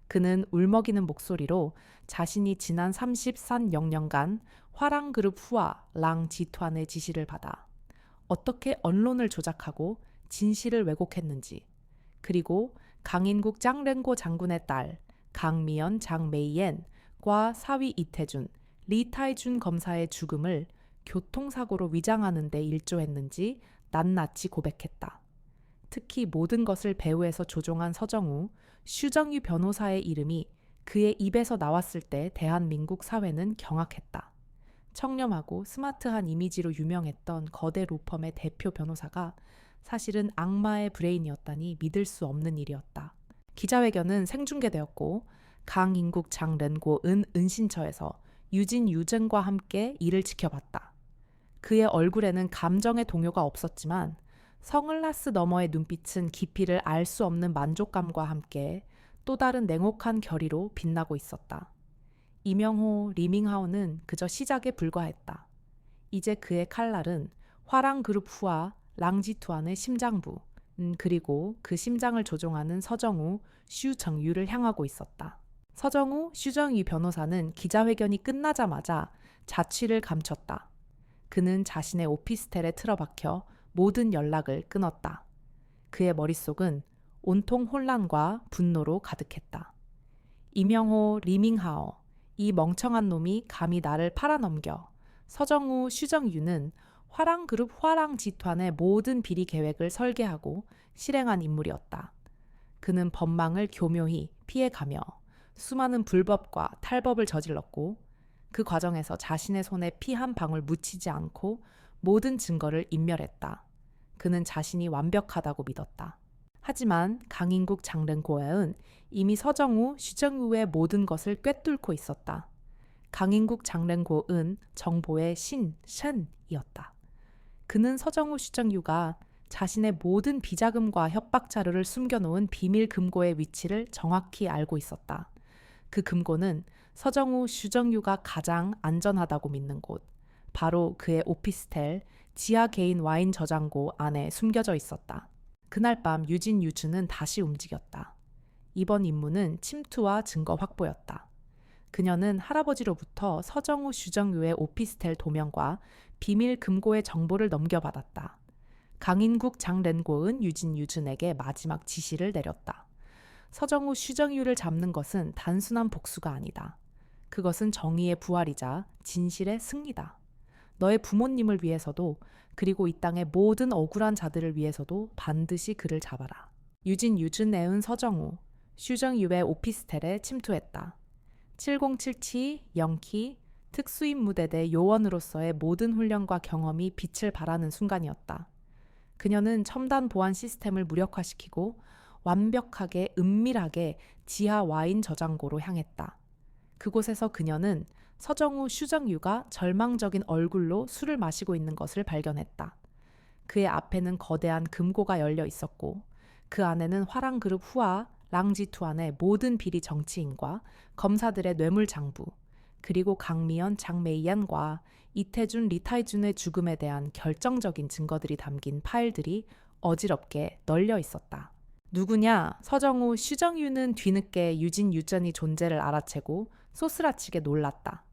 그는 울먹이는 목소리로 자신이 지난 33년간 화랑그룹 후아 랑지투안의 지시를 받아 어떻게 언론을 조작하고 진실을 왜곡했는지, 그리고 강인국 장렌고 장군의 딸 강미연 장메이엔과 사위 이태준, 리타이준 검사의 죽음을 교통사고로 위장하는 데 일조했는지 낱낱이 고백했다. 특히 모든 것을 배후에서 조종한 서정우, 슈정유 변호사의 이름이 그의 입에서 나왔을 때 대한민국 사회는 경악했다. 청렴하고 스마트한 이미지로 유명했던 거대 로펌의 대표 변호사가 사실은 악마의 브레인이었다니 믿을 수 없는 일이었다. 기자회견은 생중계되었고 강인국 장렌고 은신처에서 유진 유정과 함께 이를 지켜봤다. 그의 얼굴에는 감정의 동요가 없었지만 선글라스 너머의 눈빛은 깊이를 알 수 없는 만족감과 함께 또 다른 냉혹한 결의로 빛나고 있었다. 이명호 리밍하오는 그저 시작에 불과했다. 이제 그의 칼날은 화랑그룹 후아 랑지투안의 심장부, 그리고 그 심장을 조종하는 서정우 슈정유를 향하고 있었다. 서정우 슈정유 변호사는 기자회견이 끝나자마자 자취를 감췄다. 그는 자신의 오피스텔에 틀어박혀 모든 연락을 끊었다. 그의 머릿속은 온통 혼란과 분노로 가득했다. 이명호 리밍하오, 이 멍청한 놈이 감히 나를 팔아넘겨. 서정우 슈정유는 화랑그룹 화랑지투안의 모든 비리 계획을 설계하고 실행한 인물이었다. 그는 법망을 교묘히 피해가며 수많은 불법과 탈법을 저질렀고 그 과정에서 자신의 손에 피 한 방울 묻히지 않고 모든 증거를 인멸했다. 그는 자신이 완벽하다고 믿었다. 하지만 강인국 장렌고에은 이미 서정우, 슈정유의 모든 것을 꿰뚫고 있었다. 강인국 장렌고은 정보의 신이었다. 그는 서정우, 슈정유가 자신의 모든 비자금과 협박 자료를 숨겨놓은 비밀 금고의 위치를 정확히 알고 있었다. 그 금고는 서정우, 슈정유가 가장 안전하다고 믿는 곳, 바로 그의 오피스텔 지하 개인 와인 저장고 안에 숨겨져 있었다. 그날 밤 유진 유주는 다시 움직였다. 이번 임무는 침투와 증거 확보였다. 그녀는 할아버지로부터 서정우 슈정유의 오피스텔 도면과 비밀 금고의 정보를 넘겨받았다. 강인국 장렌고은 유진 유준에게 마지막 지시를 내렸다. 서정우 슈정유를 잡는 것은 단순한 복수가 아니다. 그것은 정의의 부활이자 진실의 승리다. 너의 부모님을 위해서도 그리고 이 땅의 모든 억울한 자들을 위해서도 반드시 그를 잡아라. 유진 유준애은 서정우, 슈정유의 오피스텔에 침투했다. 7077 영키 특수임무대대 요원으로서의 모든 훈련과 경험이 빛을 발하는 순간이었다. 그녀는 첨단 보안 시스템을 무력화시키고 완벽하게 은밀하게 지하 와인 저장고로 향했다. 그곳에서 그녀는 서정우 슈정유가 절망적인 얼굴로 술을 마시고 있는 것을 발견했다. 그의 앞에는 거대한 금고가 열려 있었고 그 안에는 화랑그룹 후아 랑지투안의 모든 비리 정치인과 검사들의 뇌물장부, 그리고 강미연 장메이안과 이태준 리타이준의 죽음에 대한 결정적인 증거들이 담긴 파일들이 어지럽게 널려 있었다. 누구냐? 서정우 슈정유는 뒤늦게 유진 유전이 존재를 알아채고 소스라치게 놀랐다.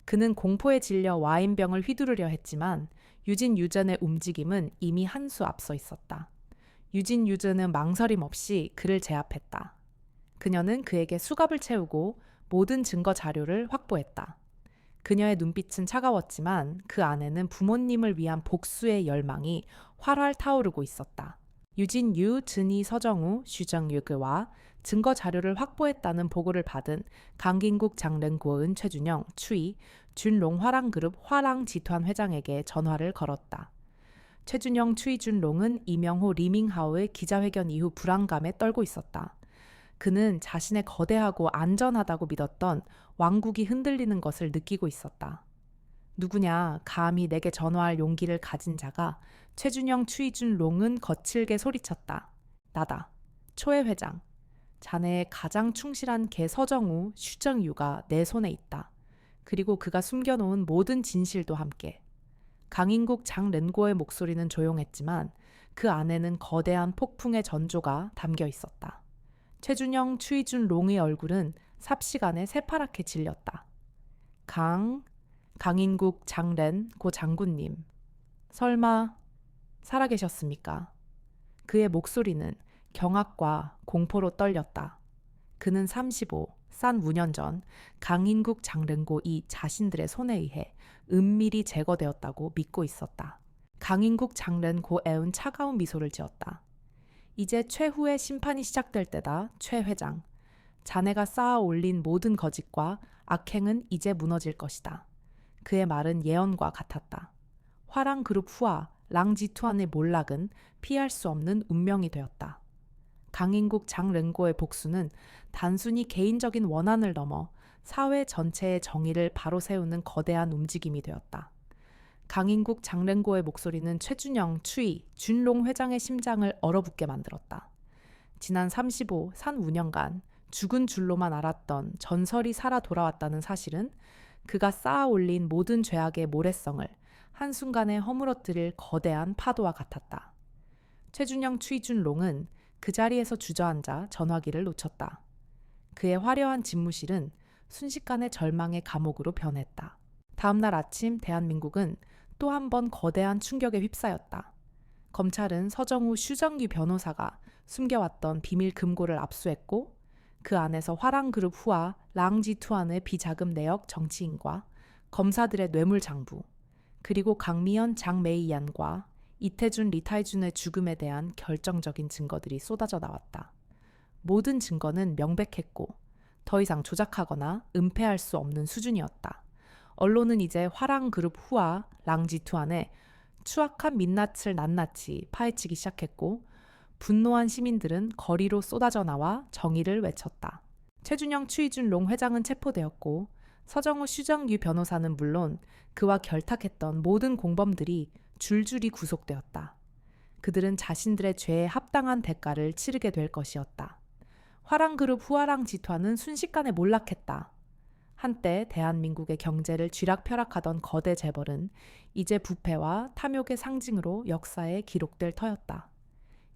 그는 공포에 질려 와인병을 휘두르려 했지만 유진 유전의 움직임은 이미 한 수 앞서 있었다. 유진 유전은 망설임 없이 그를 제압했다. 그녀는 그에게 수갑을 채우고 모든 증거 자료를 확보했다. 그녀의 눈빛은 차가웠지만 그 안에는 부모님을 위한 복수의 열망이 활활 타오르고 있었다. 유진 유, 진이 서정우, 슈정유그와 증거 자료를 확보했다는 보고를 받은 강긴국 장ren고은 최준영, 추이, 준롱 화랑그룹 화랑지团 회장에게 전화를 걸었다. 최준영, 추이, 준롱은 이명호 리밍하우의 기자회견 이후 불안감에 떨고 있었다. 그는 자신의 거대하고 안전하다고 믿었던 왕국이 흔들리는 것을 느끼고 있었다. 누구냐, 감히 내게 전화할 용기를 가진 자가. 최준영, 추이준 롱은 거칠게 소리쳤다. 나다. 초회 회장. 자네의 가장 충실한 개 서정우, 슈정유가 내 손에 있다. 그리고 그가 숨겨놓은 모든 진실도 함께. 강인국 장ren고의 목소리는 조용했지만 그 안에는 거대한 폭풍의 전조가 담겨 있었다. 최준영, 추이준 롱의 얼굴은 삽시간에 새파랗게 질렸다. 강인국 장ren 고 장군님. 설마 살아계셨습니까? 그의 목소리는 경악과 공포로 떨렸다. 그는 35, 5년 전 강인국 장ren고 이 자신들의 손에 의해 은밀히 제거되었다고 믿고 있었다. 강인국 장ren고애은 차가운 미소를 지었다. 이제 최후의 심판이 시작될 때다, 최 회장. 자네가 쌓아 올린 모든 거짓과 악행은 이제 무너질 것이다. 그의 말은 예언과 같았다. 화랑그룹 후아 랑지투안의 몰락은 피할 수 없는 운명이 되었다. 강인국 장ren고의 복수는 단순히 개인적인 원한을 넘어 사회 전체의 정의를 바로 세우는 거대한 움직임이 되었다. 강인국 장ren고의 목소리는 최준영, 추이, 준롱 회장의 심장을 얼어붙게 만들었다. 지난 35-5년간 죽은 줄로만 알았던 전설이 살아 돌아왔다는 사실은 그가 쌓아 올린 모든 죄악의 모래성을 한순간에 허물어뜨릴 거대한 파도와 같았다. 최준영, 추이준롱은 그 자리에서 주저앉아 전화기를 놓쳤다. 그의 화려한 집무실은 순식간에 절망의 감옥으로 변했다. 다음날 아침 대한민국은 또 한 번 거대한 충격에 휩싸였다. 검찰은 서정우 슈정규 변호사가 숨겨왔던 비밀 금고를 압수했고 그 안에서 화랑그룹 후아 랑지투안의 비자금 내역 정치인과 검사들의 뇌물장부, 그리고 강미연 장메이안과 이태준 리타이준의 죽음에 대한 결정적인 증거들이 쏟아져 나왔다. 모든 증거는 명백했고 더 이상 조작하거나 은폐할 수 없는 수준이었다. 언론은 이제 화랑그룹 후아 랑지투안의 추악한 민낯을 낱낱이 파헤치기 시작했고 분노한 시민들은 거리로 쏟아져 나와 정의를 외쳤다. 최준영, 추이준 롱 회장은 체포되었고 서정우 슈정유 변호사는 물론 그와 결탁했던 모든 공범들이 줄줄이 구속되었다. 그들은 자신들의 죄에 합당한 대가를 치르게 될 것이었다. 화랑그룹 후아랑지투안은 순식간에 몰락했다. 한때 대한민국의 경제를 쥐락펴락하던 거대 재벌은 이제 부패와 탐욕의 상징으로 역사에 기록될 터였다.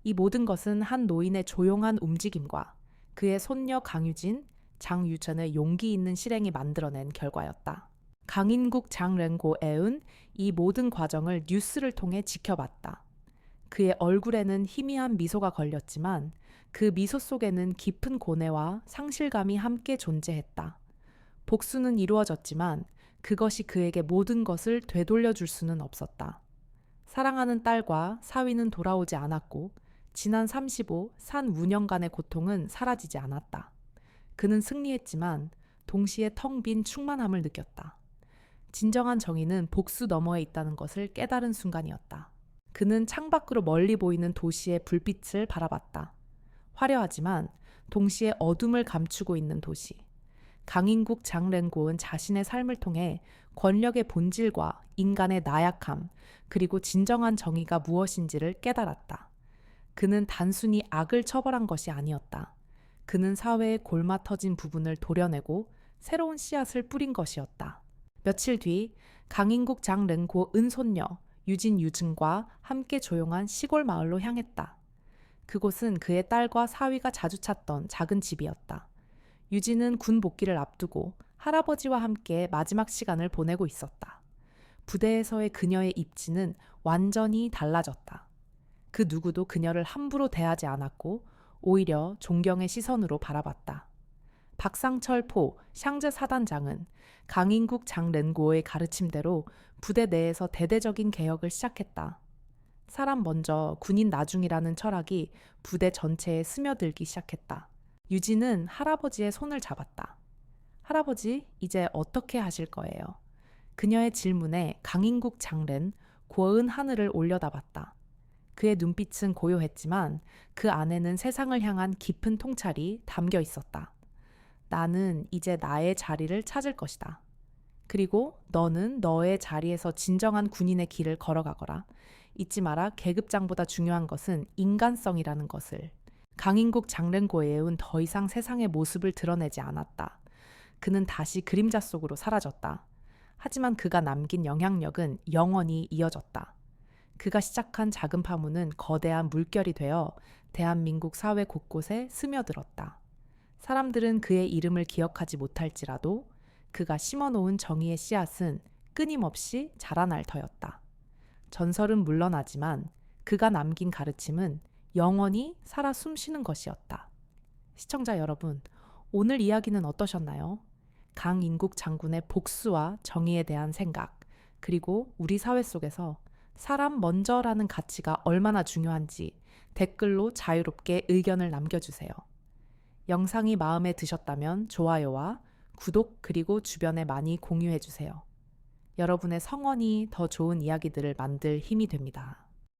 이 모든 것은 한 노인의 조용한 움직임과 그의 손녀 강유진, 장유전의 용기 있는 실행이 만들어낸 결과였다. 강인국 장ren고애은 이 모든 과정을 뉴스를 통해 지켜봤다. 그의 얼굴에는 희미한 미소가 걸렸지만 그 미소 속에는 깊은 고뇌와 상실감이 함께 존재했다. 복수는 이루어졌지만 그것이 그에게 모든 것을 되돌려 줄 수는 없었다. 사랑하는 딸과 사위는 돌아오지 않았고 지난 35산5년간의 고통은 사라지지 않았다. 그는 승리했지만 동시에 텅 빈 충만함을 느꼈다. 진정한 정의는 복수 너머에 있다는 것을 깨달은 순간이었다. 그는 창밖으로 멀리 보이는 도시의 불빛을 바라봤다. 화려하지만 동시에 어둠을 감추고 있는 도시. 강인국 장랭고은 자신의 삶을 통해 권력의 본질과 인간의 나약함, 그리고 진정한 정의가 무엇인지를 깨달았다. 그는 단순히 악을 처벌한 것이 아니었다. 그는 사회의 골마터진 부분을 도려내고 새로운 씨앗을 뿌린 것이었다. 며칠 뒤 강인국 장랭고 은손녀 유진 유증과 함께 조용한 시골 마을로 향했다. 그곳은 그의 딸과 사위가 자주 찾던 작은 집이었다. 유진은 군 복귀를 앞두고 할아버지와 함께 마지막 시간을 보내고 있었다. 부대에서의 그녀의 입지는 완전히 달라졌다. 그 누구도 그녀를 함부로 대하지 않았고 오히려 존경의 시선으로 바라봤다. 박상철 포 샹즈 사단장은 강인국 장렌고의 가르침대로 부대 내에서 대대적인 개혁을 시작했다. 사람 먼저 군인 나중이라는 철학이 부대 전체에 스며들기 시작했다. 유진은 할아버지의 손을 잡았다. 할아버지, 이제 어떻게 하실 거예요? 그녀의 질문에 강인국 장렌 고은 하늘을 올려다봤다. 그의 눈빛은 고요했지만 그 안에는 세상을 향한 깊은 통찰이 담겨 있었다. 나는 이제 나의 자리를 찾을 것이다. 그리고 너는 너의 자리에서 진정한 군인의 길을 걸어가거라. 잊지 마라. 계급장보다 중요한 것은 인간성이라는 것을. 강인국 장랭고에은 더 이상 세상의 모습을 드러내지 않았다. 그는 다시 그림자 속으로 사라졌다. 하지만 그가 남긴 영향력은 영원히 이어졌다. 그가 시작한 작은 파문은 거대한 물결이 되어 대한민국 사회 곳곳에 스며들었다. 사람들은 그의 이름을 기억하지 못할지라도 그가 심어놓은 정의의 씨앗은 끊임없이 자라날 터였다. 전설은 물러나지만 그가 남긴 가르침은 영원히 살아 숨쉬는 것이었다. 시청자 여러분, 오늘 이야기는 어떠셨나요? 강인국 장군의 복수와 정의에 대한 생각, 그리고 우리 사회 속에서 사람 먼저라는 가치가 얼마나 중요한지 댓글로 자유롭게 의견을 남겨주세요. 영상이 마음에 드셨다면 좋아요와 구독 그리고 주변에 많이 공유해주세요. 여러분의 성원이 더 좋은 이야기들을 만들 힘이 됩니다.